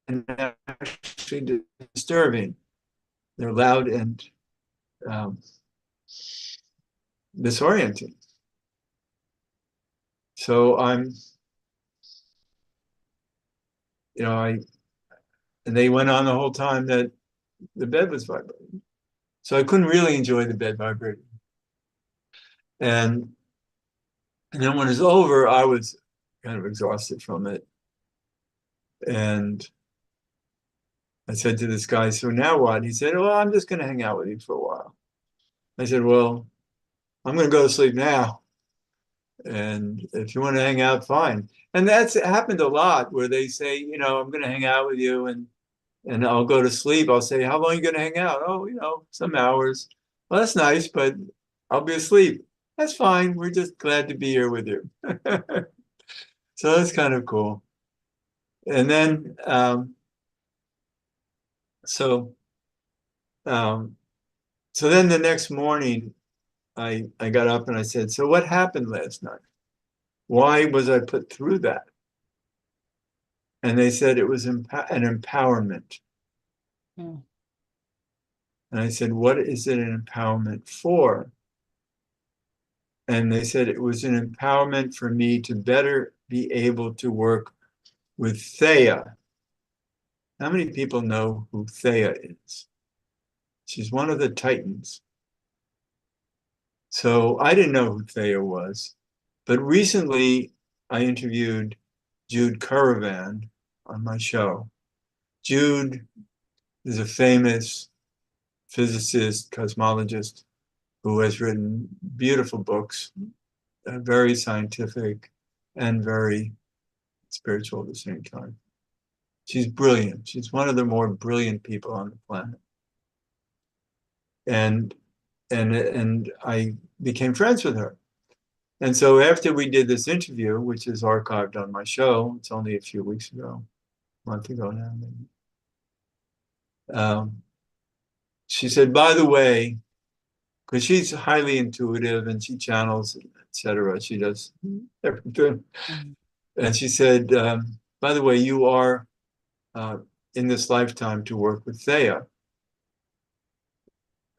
and actually disturbing. They're loud and um, disorienting. So I, and they went on the whole time that the bed was vibrating. So I couldn't really enjoy the bed vibrating. And then when it was over, I was kind of exhausted from it. And I said to this guy, so now what? He said, well, I'm just going to hang out with you for a while. I said, well, I'm going to go to sleep now. And if you want to hang out, fine. And that's happened a lot where they say, I'm going to hang out with you and I'll go to sleep. I'll say, how long are you going to hang out? Oh, some hours. Well, that's nice, but I'll be asleep. That's fine. We're just glad to be here with you. So that's kind of cool. And then, so, um, so then the next morning, I got up and I said, so what happened last night? Why was I put through that? And they said it was an empowerment. Mm. And I said, what is it an empowerment for? And they said it was an empowerment for me to better be able to work with Thea. How many people know who Thea is? She's one of the Titans. So I didn't know who Thea was. But recently I interviewed Jude Currivan on my show. Jude is a famous physicist, cosmologist who has written beautiful books, very scientific and very spiritual at the same time. She's brilliant. She's one of the more brilliant people on the planet. And I became friends with her. And so after we did this interview, which is archived on my show, it's only a few weeks ago, a month ago now, maybe. She said, by the way, because she's highly intuitive and she channels, etc. She does everything. Mm. And she said, by the way, you are uh, in this lifetime to work with Thea.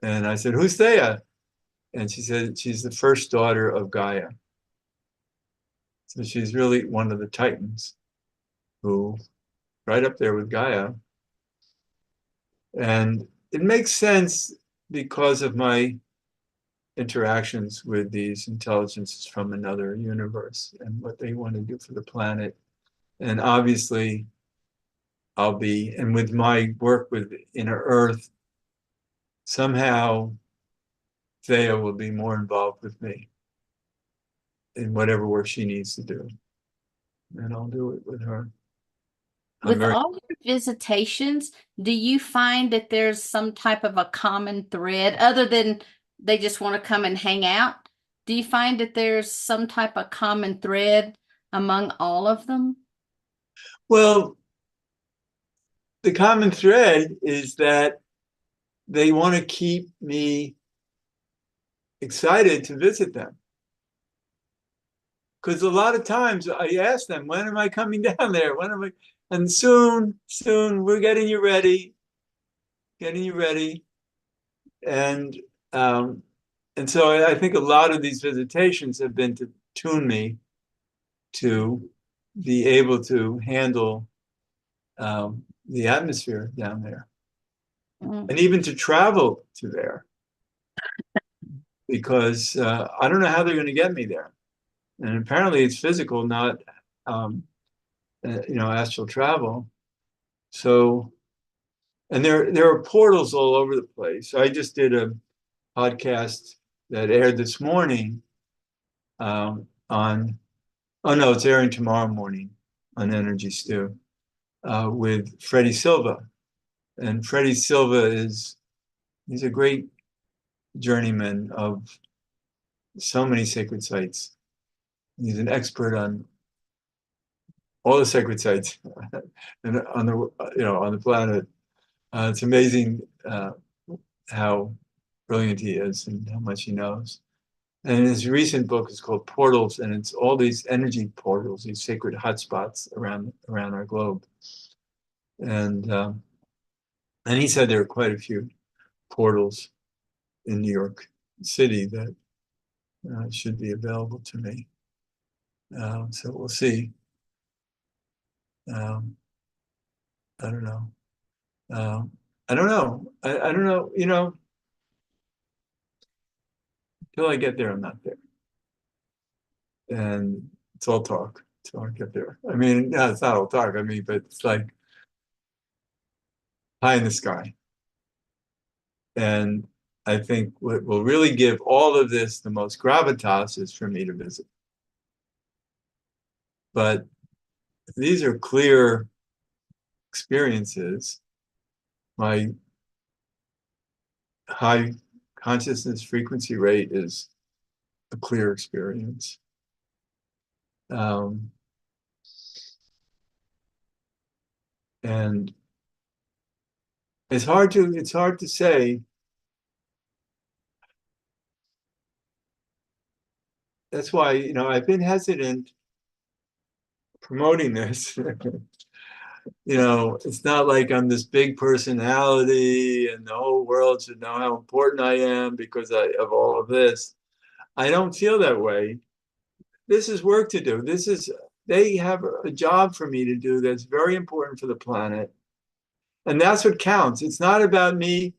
And I said, who's Thea? And she said, she's the first daughter of Gaia. So she's really one of the Titans who, right up there with Gaia. And it makes sense because of my interactions with these intelligences from another universe and what they want to do for the planet. And obviously, and with my work with Inner Earth, somehow Thea will be more involved with me in whatever work she needs to do. And I'll do it with her. I'm With very, all your visitations, do you find that there's some type of a common thread other than they just want to come and hang out? Do you find that there's some type of common thread among all of them? well, the common thread is that they want to keep me excited to visit them. Because a lot of times I ask them, when am I coming down there? When am I? And soon, we're getting you ready, getting you ready. And um, and so I think a lot of these visitations have been to tune me to be able to handle the atmosphere down there, Mm. and even to travel to there, because I don't know how they're going to get me there. And apparently it's physical, not um, astral travel. So, and there are portals all over the place. I just did a podcast that aired this morning on, oh no, it's airing tomorrow morning on Energy Stew with Freddie Silva. And Freddie Silva he's a great journeyman of so many sacred sites. He's an expert on all the sacred sites and on the planet. It's amazing how brilliant he is and how much he knows. And his recent book is called Portals, and it's all these energy portals, these sacred hotspots around our globe. And he said there are quite a few portals in New York City that should be available to me. So we'll see. Um, I don't know. I don't know. I don't know. Till I get there, I'm not there. And it's all talk till I get there. I mean, no, it's not all talk. I mean, but it's like high in the sky. And I think what will really give all of this the most gravitas is for me to visit. But these are clear experiences. My high consciousness frequency rate is a clear experience. Um, and it's hard to say. That's why, I've been hesitant promoting this. It's not like I'm this big personality and the whole world should know how important I am because of all of this. I don't feel that way. This is work to do. They have a job for me to do that's very important for the planet. And that's what counts. It's not about me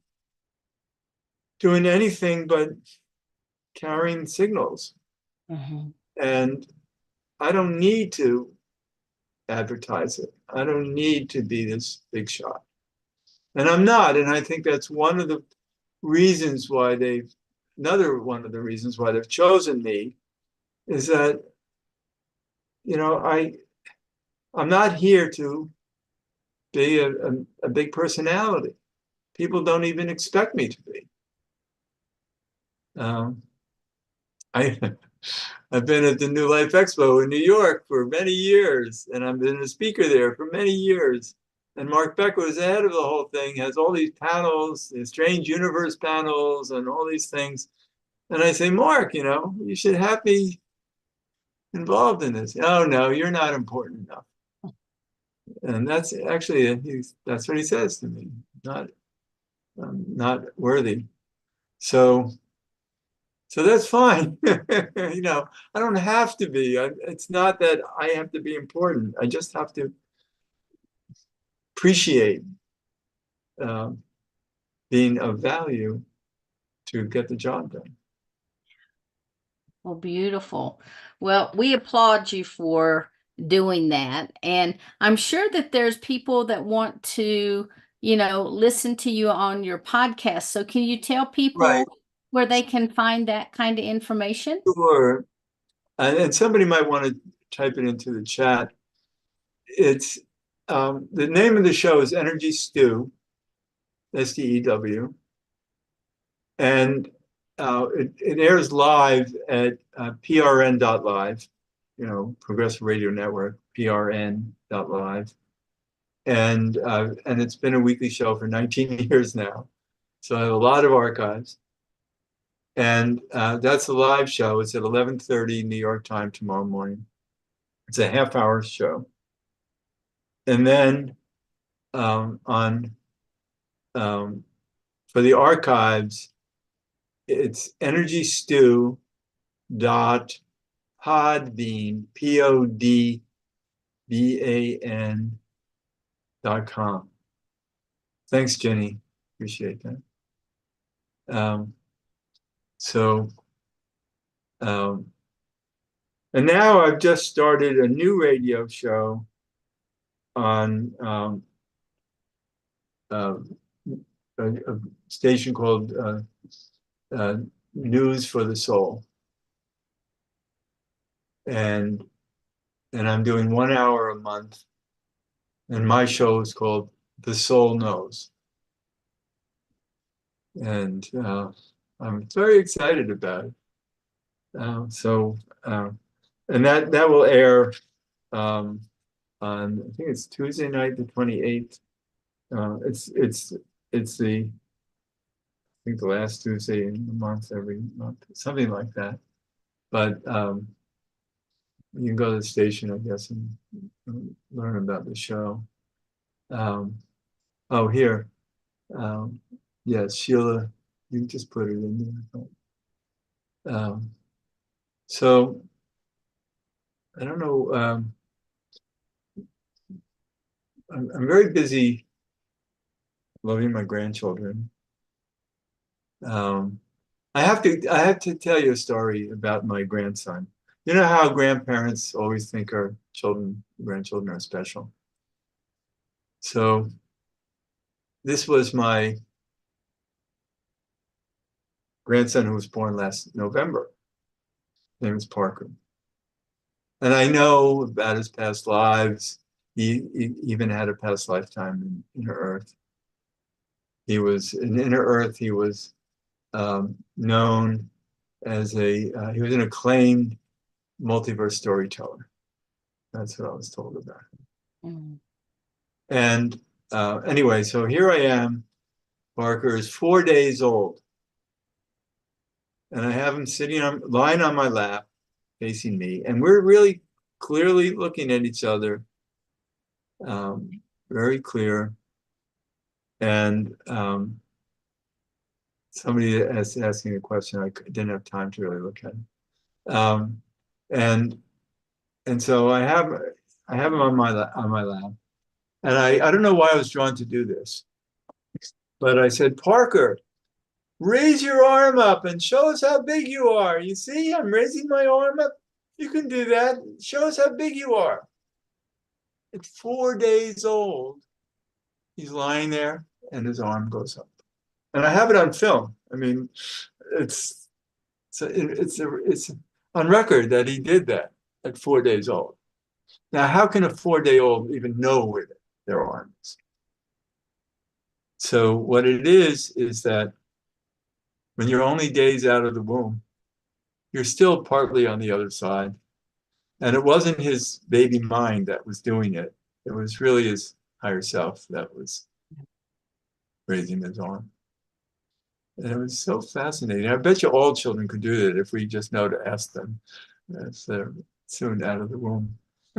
doing anything but carrying signals. Mhm. And I don't need to advertise it. I don't need to be this big shot. And I'm not. And I think that's one of the reasons why another one of the reasons why they've chosen me is that, I'm not here to be a big personality. People don't even expect me to be. Um, I, I've been at the New Life Expo in New York for many years, and I've been a speaker there for many years. And Mark Becker was the head of the whole thing, has all these panels, these strange universe panels, and all these things. And I say, Mark, you should have me involved in this. Oh, no, you're not important enough. And that's actually, that's what he says to me, not worthy. So that's fine. I don't have to be. It's not that I have to be important. I just have to appreciate um, being of value to get the job done. Well, beautiful. Well, we applaud you for doing that. And I'm sure that there's people that want to, listen to you on your podcast. So can you tell Right. people where they can find that kind of information? Sure. And somebody might want to type it into the chat. It's the name of the show is Energy Stew, STEW, and it airs live at prn.live, Progressive Radio Network, prn.live. And it's been a weekly show for 19 years now. So I have a lot of archives. And that's a live show. It's at 11:30 New York time tomorrow morning. It's a half-hour show. And then on for the archives, it's energystew.podbean, podban.com. Thanks, Jenny. Appreciate that. So, and now I've just started a new radio show on a station called News for the Soul. And I'm doing 1 hour a month. And my show is called The Soul Knows. And I'm very excited about it. And that will air on, I think it's Tuesday night, the 28th. It's the, I think the last Tuesday in the month, every month, something like that. But you can go to the station, I guess, and learn about the show. Oh, here. Yes, Sheila, you can just put it in there. So I don't know. I'm very busy loving my grandchildren. I have to tell you a story about my grandson. You know how grandparents always think grandchildren are special. So this was my grandson who was born last November. His name was Parker. And I know about his past lives. He even had a past lifetime in Inner Earth. He was in Inner Earth. He was known as he was an acclaimed multiverse storyteller. That's what I was told about him. And anyway, so here I am. Parker is 4 days old. And I have him lying on my lap, facing me. And we're really clearly looking at each other, very clear. And somebody asking a question, I didn't have time to really look at him. And so I have him on my lap. And I don't know why I was drawn to do this, but I said, Parker, raise your arm up and show us how big you are. You see, I'm raising my arm up. You can do that. Show us how big you are. At 4 days old, he's lying there and his arm goes up. And I have it on film. I mean, it's on record that he did that at 4 days old. Now, how can a 4-day-old even know where their arm is? So what it is that when you're only days out of the womb, you're still partly on the other side. And it wasn't his baby mind that was doing it. It was really his higher self that was raising his arm. And it was so fascinating. I bet you all children could do that if we just know to ask them as they're soon out of the womb.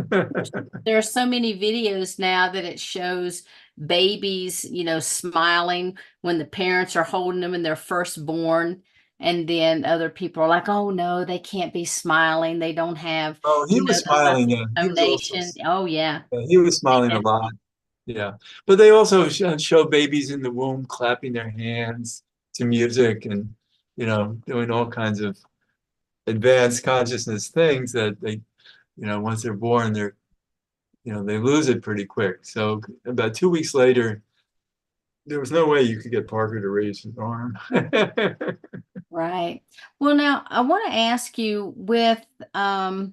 There are so many videos now that it shows babies, smiling when the parents are holding them and they're first born. And then other people are like, oh no, they can't be smiling. They don't have, Oh, he was the smiling. muscle Yeah, he was also. tonation. Oh yeah. Yeah, he was smiling a lot. Yeah, but they also show babies in the womb clapping their hands to music and doing all kinds of advanced consciousness things that they once they're born they lose it pretty quick. So about 2 weeks later, there was no way you could get Parker to raise his arm. Right. Well, now I want to ask you with all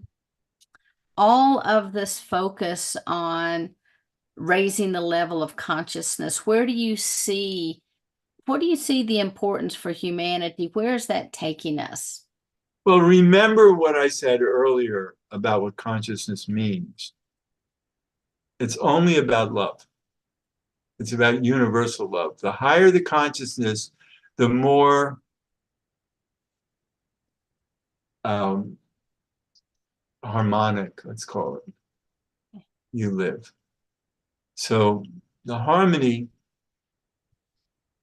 of this focus on raising the level of consciousness, what do you see the importance for humanity? Where is that taking us? Well, remember what I said earlier about what consciousness means. It's only about love. It's about universal love. The higher the consciousness, the more harmonic, let's call it, you live. So the harmony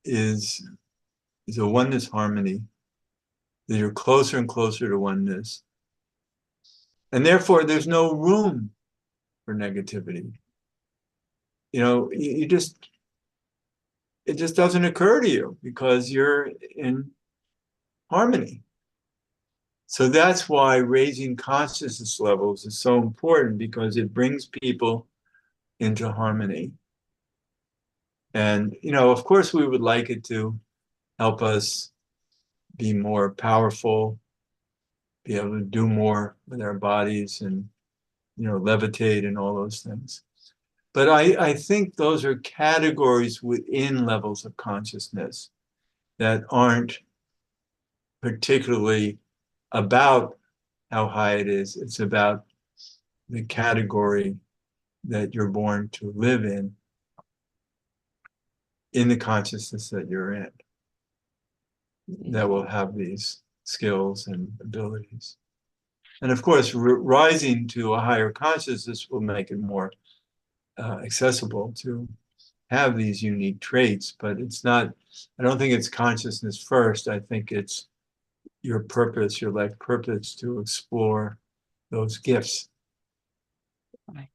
is a oneness harmony, that you're closer and closer to oneness. And therefore, there's no room for negativity. It just doesn't occur to you because you're in harmony. So that's why raising consciousness levels is so important, because it brings people into harmony. And, of course, we would like it to help us be more powerful, be able to do more with our bodies and, levitate and all those things. But I think those are categories within levels of consciousness that aren't particularly about how high it is. It's about the category that you're born to live in the consciousness that you're in, that will have these skills and abilities. And of course, rising to a higher consciousness will make it more accessible to have these unique traits, but I don't think it's consciousness first. I think it's your purpose, your life purpose, to explore those gifts. Right.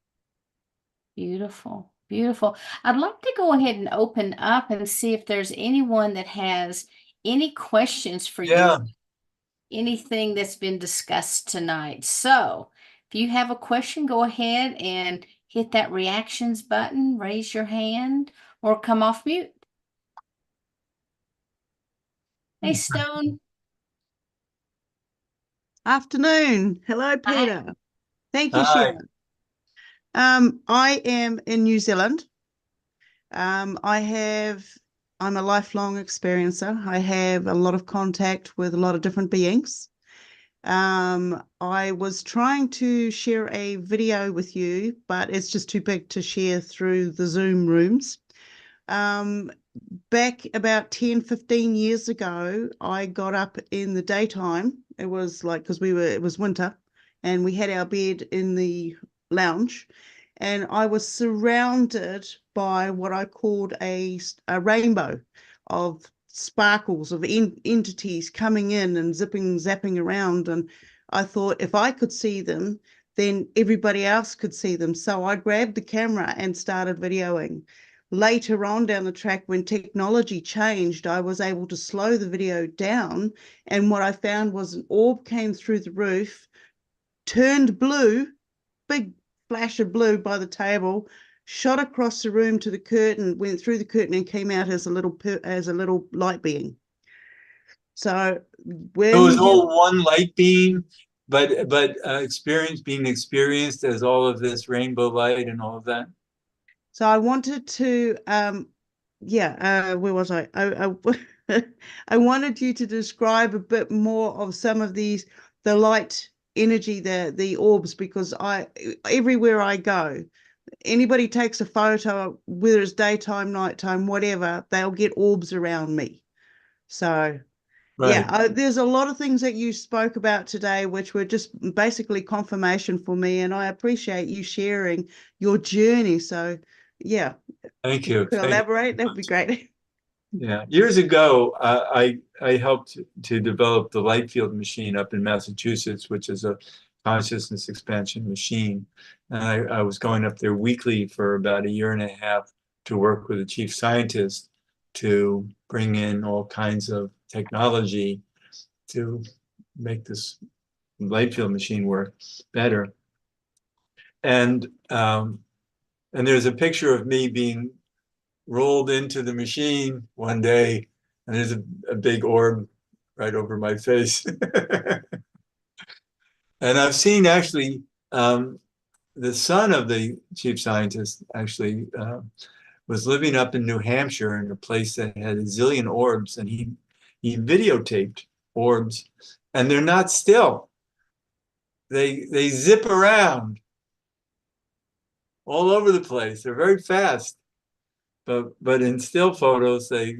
Beautiful. Beautiful. I'd like to go ahead and open up and see if there's anyone that has any questions for you, anything that's been discussed tonight. So if you have a question, go ahead and hit that reactions button, raise your hand, or come off mute. Hey, Stone. Afternoon. Hello, Hi. Peter. Thank you, Hi. Sharon. I am in New Zealand. Um, I have, I'm a lifelong experiencer. I have a lot of contact with a lot of different beings. I was trying to share a video with you, but it's just too big to share through the Zoom rooms. Um, Back about 10, 15 years ago, I got up in the daytime. It was like, because it was winter and we had our bed in the lounge. And I was surrounded by what I called a rainbow of sparkles of entities coming in and zipping, zapping around. And I thought if I could see them, then everybody else could see them. So I grabbed the camera and started videoing. Later on down the track, when technology changed, I was able to slow the video down. And what I found was an orb came through the roof, turned blue, big flash of blue by the table, shot across the room to the curtain, went through the curtain and came out as a little light being. So It was when you all one light beam, but experience being experienced as all of this rainbow light and all of that. So I wanted to, where was I? I wanted you to describe a bit more of some of the light energy, the orbs, because everywhere I go, anybody takes a photo, whether it's daytime, nighttime, whatever, they'll get orbs around me. So yeah, Right. there's a lot of things that you spoke about today, which were just basically confirmation for me, and I appreciate you sharing your journey. So, yeah, Thank if you you. could Thank you elaborate, very that would be much. great. Yeah. Years ago, I helped to develop the light field machine up in Massachusetts, which is a consciousness expansion machine. And I was going up there weekly for about a year and a half to work with the chief scientist to bring in all kinds of technology to make this light field machine work better. And and there's a picture of me being rolled into the machine one day, and there's a big orb right over my face. And I've seen actually the son of the chief scientist actually was living up in New Hampshire in a place that had a zillion orbs, and he videotaped orbs, and they're not still. They zip around all over the place. They're very fast, but in still photos they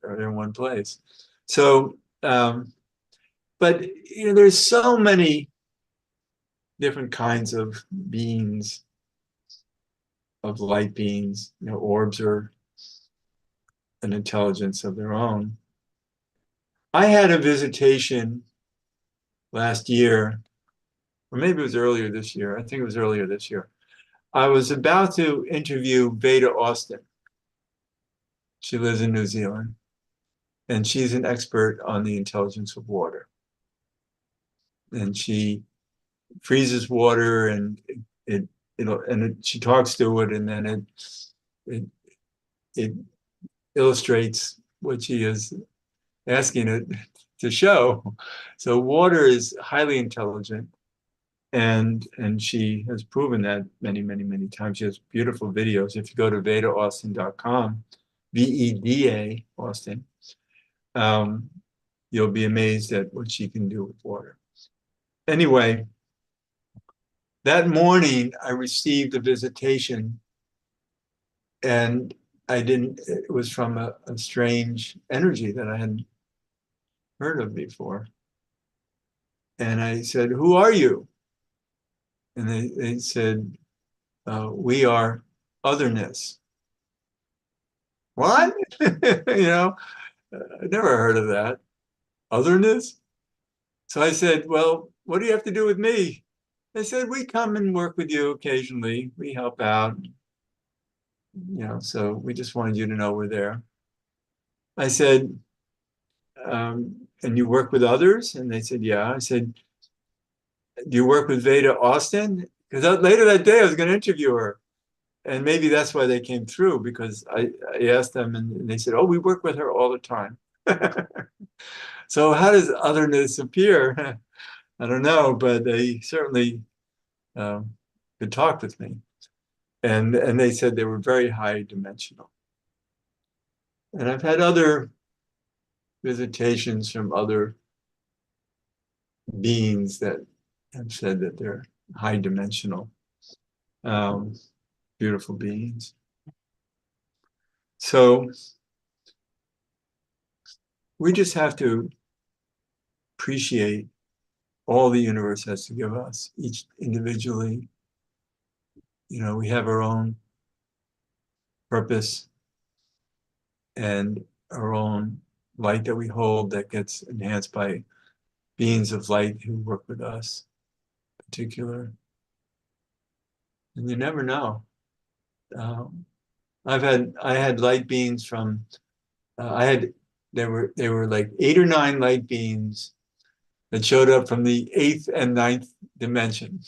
are in one place. So, but you know, there's so many different kinds of beings, of light beings. You know, orbs are an intelligence of their own. I had a visitation last year, or maybe it was earlier this year. I think it was earlier this year. I was about to interview Veda Austin. She lives in New Zealand, and she's an expert on the intelligence of water. And she freezes water, and she talks to it, and then it it illustrates what she is asking it to show. So water is highly intelligent, and she has proven that many times. She has beautiful videos. If you go to vedaaustin.com, VEDA Austin, you'll be amazed at what she can do with water. Anyway, that morning I received a visitation, and it was from a strange energy that I hadn't heard of before. And I said, "Who are you?" And they said, "We are otherness." What? You know, I never heard of that. Otherness? So I said, "Well, what do you have to do with me?" They said, "We come and work with you occasionally. We help out, you know, so we just wanted you to know we're there." I said, "And you work with others?" And they said, "Yeah." I said, "Do you work with Veda Austin?" Because later that day I was going to interview her. And maybe that's why they came through, because I asked them, and they said, "Oh, we work with her all the time." So how does otherness appear? I don't know, but they certainly could talk with me. And they said they were very high dimensional. And I've had other visitations from other beings that have said that they're high dimensional, beautiful beings. So we just have to appreciate all the universe has to give us, each individually. You know, we have our own purpose and our own light that we hold that gets enhanced by beings of light who work with us in particular. And you never know. I had light beings from there were like 8 or 9 light beings that showed up from the 8th and 9th dimension.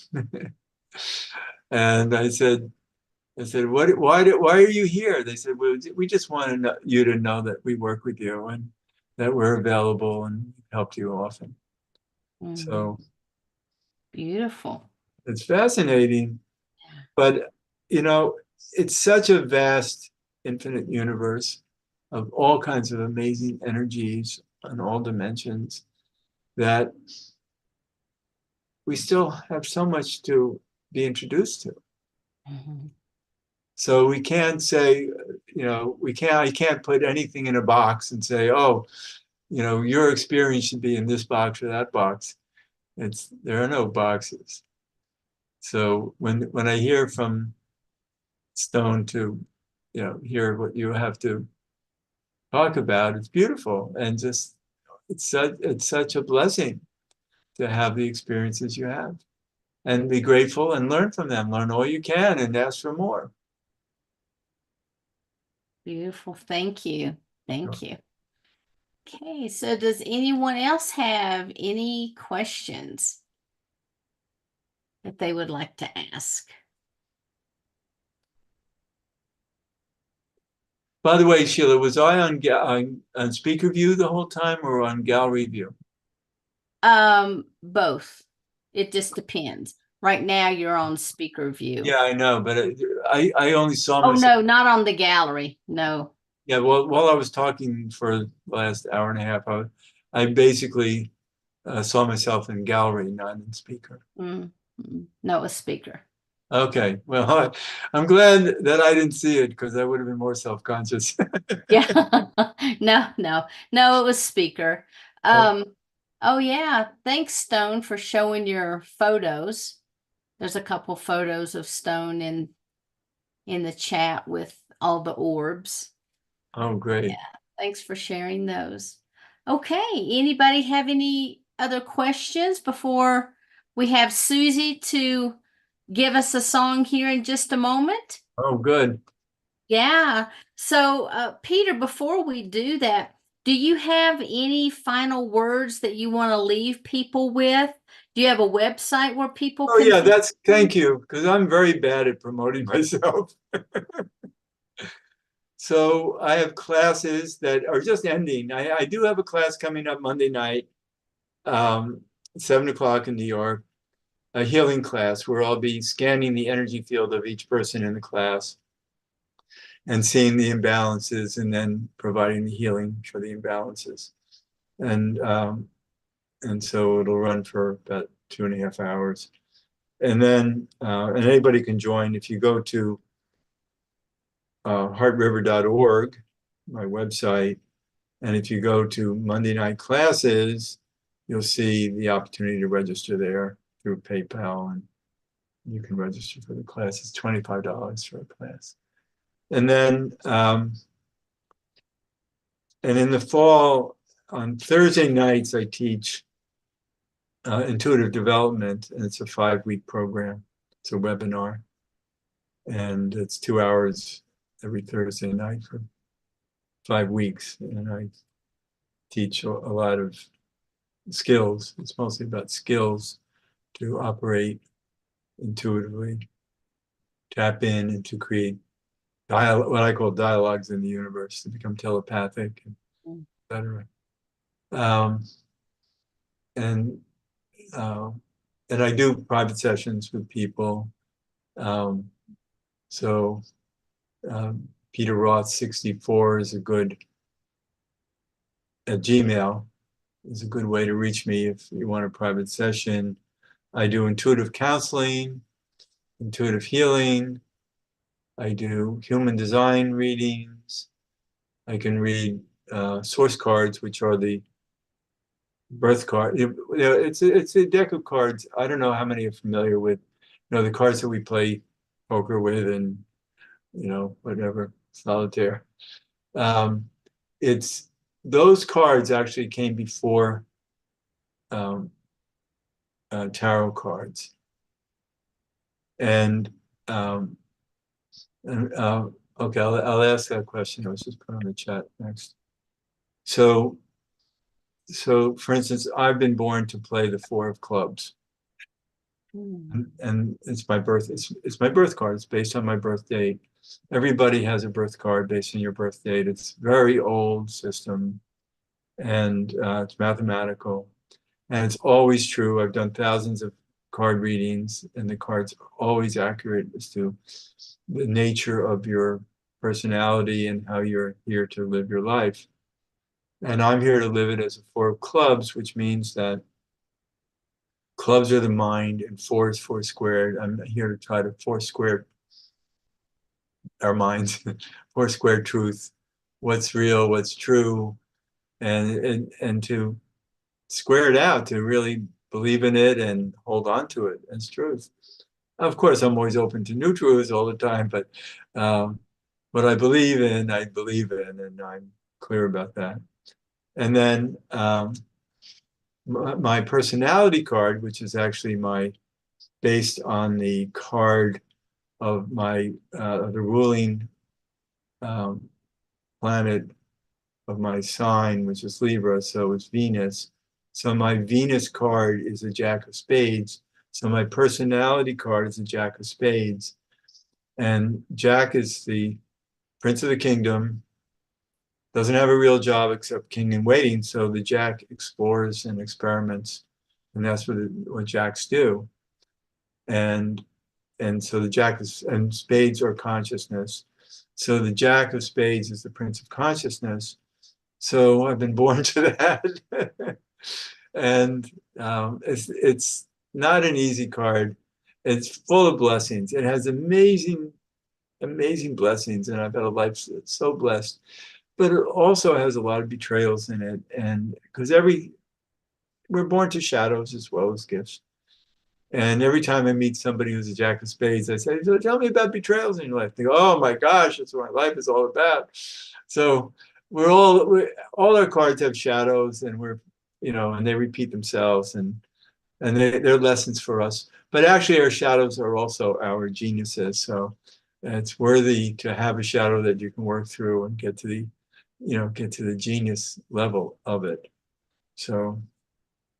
And I said, why are you here? They said, well, we just want you to know that we work with you and that we're available and helped you often. So beautiful. it's fascinating, but you know, it's such a vast, infinite universe of all kinds of amazing energies in all dimensions that we still have so much to be introduced to. So we can't say, you know, I can't put anything in a box and say, oh, you know, your experience should be in this box or that box. There are no boxes. So when I hear from Stone to, you know, hear what you have to talk about, it's beautiful. And just, it's such a blessing to have the experiences you have and be grateful and learn from them. Learn all you can and ask for more. Beautiful. Thank you. Thank you. Okay, so does anyone else have any questions that they would like to ask? By the way, Sheila, was I on speaker view the whole time or on gallery view? Both. It just depends. Right now you're on speaker view. Yeah, I know, but I only saw Oh, myself. no, not on the gallery. No. Yeah, well, while I was talking for the last hour and a half, I basically saw myself in gallery, not in speaker. No, a speaker. Okay, well, I'm glad that I didn't see it because I would have been more self-conscious. Yeah. No, it was speaker. Oh yeah. Thanks, Stone, for showing your photos. There's a couple photos of Stone in the chat with all the orbs. Oh, great. Yeah. Thanks for sharing those. Okay. Anybody have any other questions before we have Susie to give us a song here in just a moment? Oh, good. Yeah. So, Peter, before we do that, do you have any final words that you want to leave people with? Do you have a website where people Oh, can? yeah, thank you, because I'm very bad at promoting myself. So I have classes that are just ending. I do have a class coming up Monday night, 7 o'clock in New York, a healing class where I'll be scanning the energy field of each person in the class and seeing the imbalances and then providing the healing for the imbalances. And so it'll run for about 2.5 hours. And then and anybody can join if you go to heartriver.org, my website. And if you go to Monday night classes, you'll see the opportunity to register there through PayPal, and you can register for the class. It's $25 for a class. And then, and in the fall, on Thursday nights, I teach intuitive development, and it's a 5-week program. It's a webinar, and it's 2 hours every Thursday night for 5 weeks. And I teach a lot of skills. It's mostly about skills to operate intuitively, tap in, and to create what I call dialogues in the universe, to become telepathic, etc. Um, and uh, and I do private sessions with people. Um, so Peter Roth 64 is a good at Gmail is a good way to reach me if you want a private session. I do intuitive counseling, intuitive healing. I do human design readings. I can read source cards, which are the birth card. It's a deck of cards. I don't know how many are familiar with, the cards that we play poker with and, whatever, solitaire. Um, it's those cards actually came before um, tarot cards. And, um, and okay, I'll ask that question. I was just put on the chat next. So for instance, I've been born to play the four of clubs. And it's my birth, it's my birth card. It's based on my birth date. Everybody has a birth card based on your birth date. It's very old system, and it's mathematical, and it's always true. I've done thousands of card readings, and the cards are always accurate as to the nature of your personality and how you're here to live your life. And I'm here to live it as a four of clubs, which means that clubs are the mind and four is four squared. I'm here to try to four square our minds, four square truth, what's real, what's true, and to square it out, to really believe in it and hold on to it as truth. Of course, I'm always open to new truths all the time, but what I believe in, and I'm clear about that. And then my personality card, which is actually based on the card of the ruling planet of my sign, which is Libra, so it's Venus. So my Venus card is a Jack of Spades. So my personality card is a Jack of Spades. And Jack is the Prince of the Kingdom, doesn't have a real job except king in waiting. So the Jack explores and experiments, and that's what Jacks do. And so the Jack and Spades are consciousness. So the Jack of Spades is the Prince of Consciousness. So I've been born to that. And it's not an easy card. It's full of blessings. It has amazing, amazing blessings. And I've had a life that's so blessed. But it also has a lot of betrayals in it. And because we're born to shadows as well as gifts. And every time I meet somebody who's a Jack of Spades, I say, so tell me about betrayals in your life. They go, oh my gosh, that's what my life is all about. So all our cards have shadows, and and they repeat themselves, and they're lessons for us. But actually, our shadows are also our geniuses. So it's worthy to have a shadow that you can work through and get to the genius level of it. So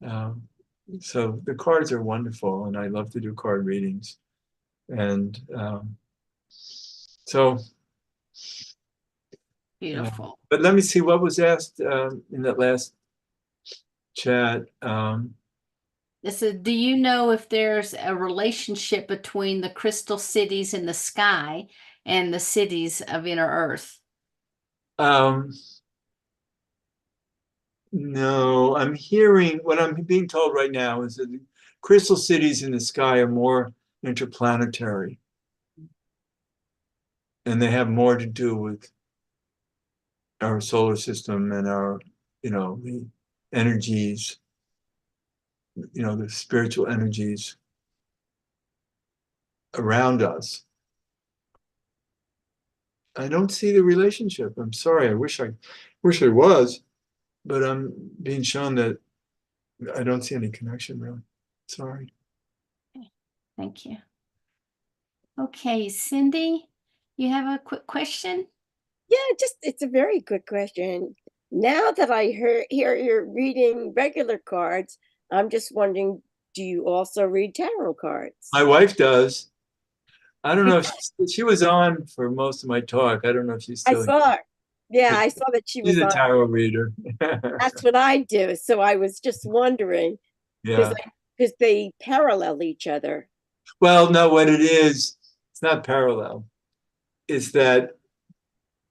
the cards are wonderful, and I love to do card readings. And so Beautiful. but let me see what was asked in that last chat. This is, do you know if there's a relationship between the crystal cities in the sky and the cities of inner earth? No, I'm hearing what I'm being told right now is that the crystal cities in the sky are more interplanetary, and they have more to do with our solar system and our, the energies, the spiritual energies around us. I don't see the relationship. I'm sorry. I wish I was, but I'm being shown that I don't see any connection, really. Sorry. Thank you. Okay, Cindy, you have a quick question? Yeah, it's a very good question. Now that I hear you're reading regular cards, I'm just wondering, do you also read tarot cards? My wife does. I don't know if she was on for most of my talk. I don't know if she's I still saw her. Yeah, I saw that she She's was a on. tarot reader. That's what I do. So I was just wondering because Yeah. because they parallel each other. Well, no, what it is, it's not parallel. It's that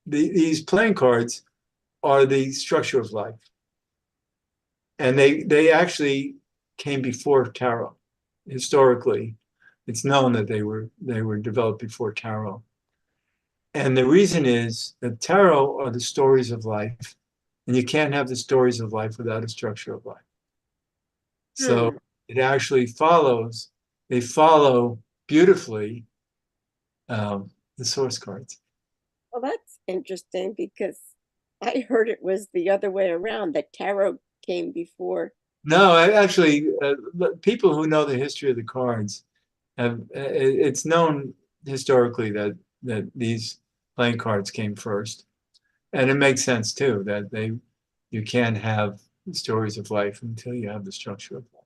these playing cards are the structure of life. And they actually came before tarot. Historically, it's known that they were developed before tarot. And the reason is that tarot are the stories of life, and you can't have the stories of life without a structure of life. So it actually follows, they follow beautifully the source cards. Well, that's interesting because I heard it was the other way around, that tarot came before. No, actually, people who know the history of the cards have, it's known historically that these playing cards came first. And it makes sense too, that you can't have the stories of life until you have the structure of life.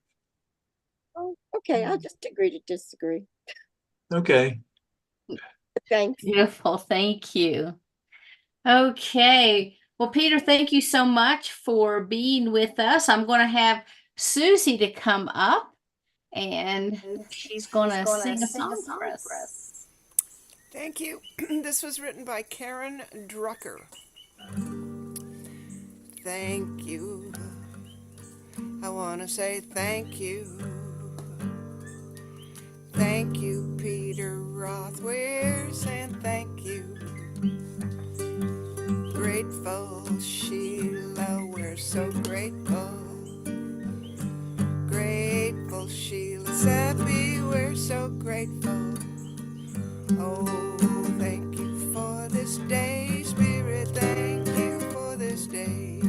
Oh, okay, I'll just agree to disagree. Okay. Thanks. Beautiful. Thank you. Okay. Well, Peter, thank you so much for being with us. I'm going to have Susie to come up and she's going to sing a song for us. Thank you. This was written by Karen Drucker. Thank you. I want to say thank you. Thank you, Peter Roth. We're saying thank you. Grateful, Sheila. We're so grateful. Grateful, Sheila. Seppi, we're so grateful. Oh, thank you for this day, Spirit. Thank you for this day.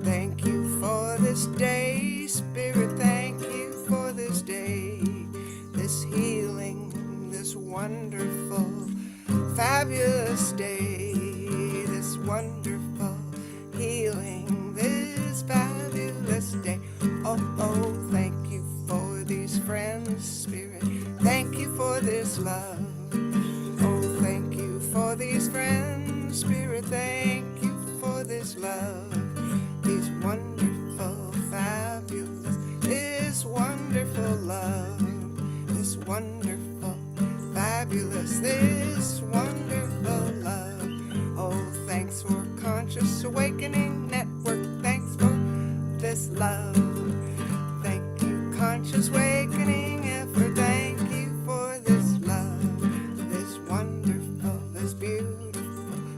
Thank you for this day, Spirit. Thank you for this day. This healing, this wonderful, fabulous day. This wonderful healing, this fabulous day. Oh, thank you for these friends, Spirit. Thank you for this love. Oh, thank you for these friends, Spirit. Thank you for this love. These wonderful, fabulous, this wonderful love. This wonderful, fabulous, this wonderful love. Oh, thanks for Conscious Awakening Network. Thanks for this love. Thank you, Conscious Awakening effort. Thank you for this love. This wonderful, this beautiful,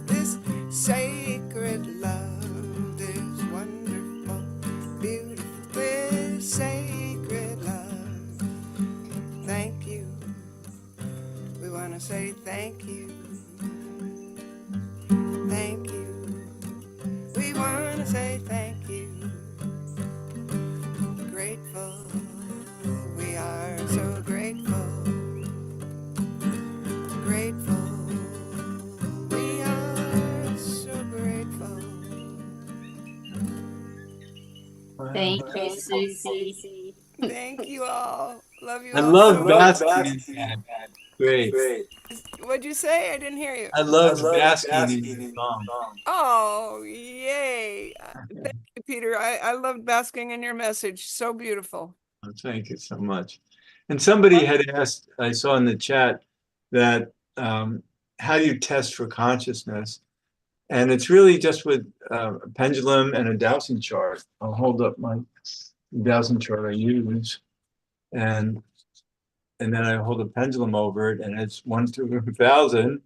this sacred love. This wonderful, beautiful, this sacred love. Thank you. We want to say thank you. Thank you. We want to say thank you. Grateful. We are so grateful. Grateful. We are so grateful. Thank you, Susie. Thank you all. Love you I all love so basking in that. Great. What'd you say? I didn't hear you. I love basking in your song. Oh, yay. Thank you, Peter. I loved basking in your message. So beautiful. Thank you so much. And somebody had asked, I saw in the chat, that how do you test for consciousness? And it's really just with a pendulum and a dowsing chart. I'll hold up my dowsing chart I use, and then I hold a pendulum over it, and it's 1 to 1,000,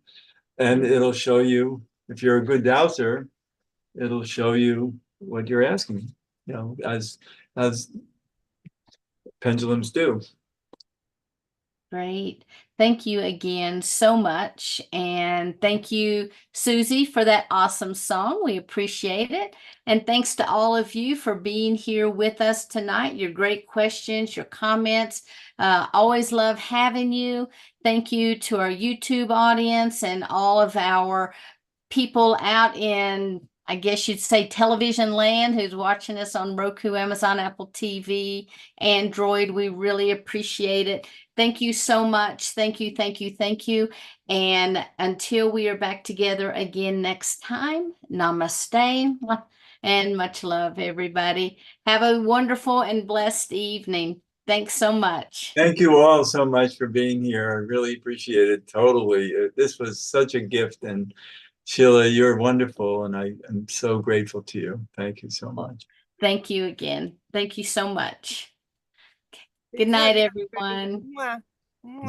and it'll show you, if you're a good dowser, it'll show you what you're asking, as pendulums do. Great. Thank you again so much. And thank you, Susie, for that awesome song. We appreciate it. And thanks to all of you for being here with us tonight. Your great questions, your comments. Always love having you. Thank you to our YouTube audience and all of our people out in I guess you'd say television land, who's watching us on Roku, Amazon, Apple TV, Android. We really appreciate it. Thank you so much. Thank you, thank you, thank you. And until we are back together again next time, namaste and much love, everybody. Have a wonderful and blessed evening. Thanks so much. Thank you all so much for being here. I really appreciate it. Totally. This was such a gift. And Sheila, you're wonderful. And I am so grateful to you. Thank you so much. Thank you again. Thank you so much. Be Good night, good. everyone. Mwah. Mwah.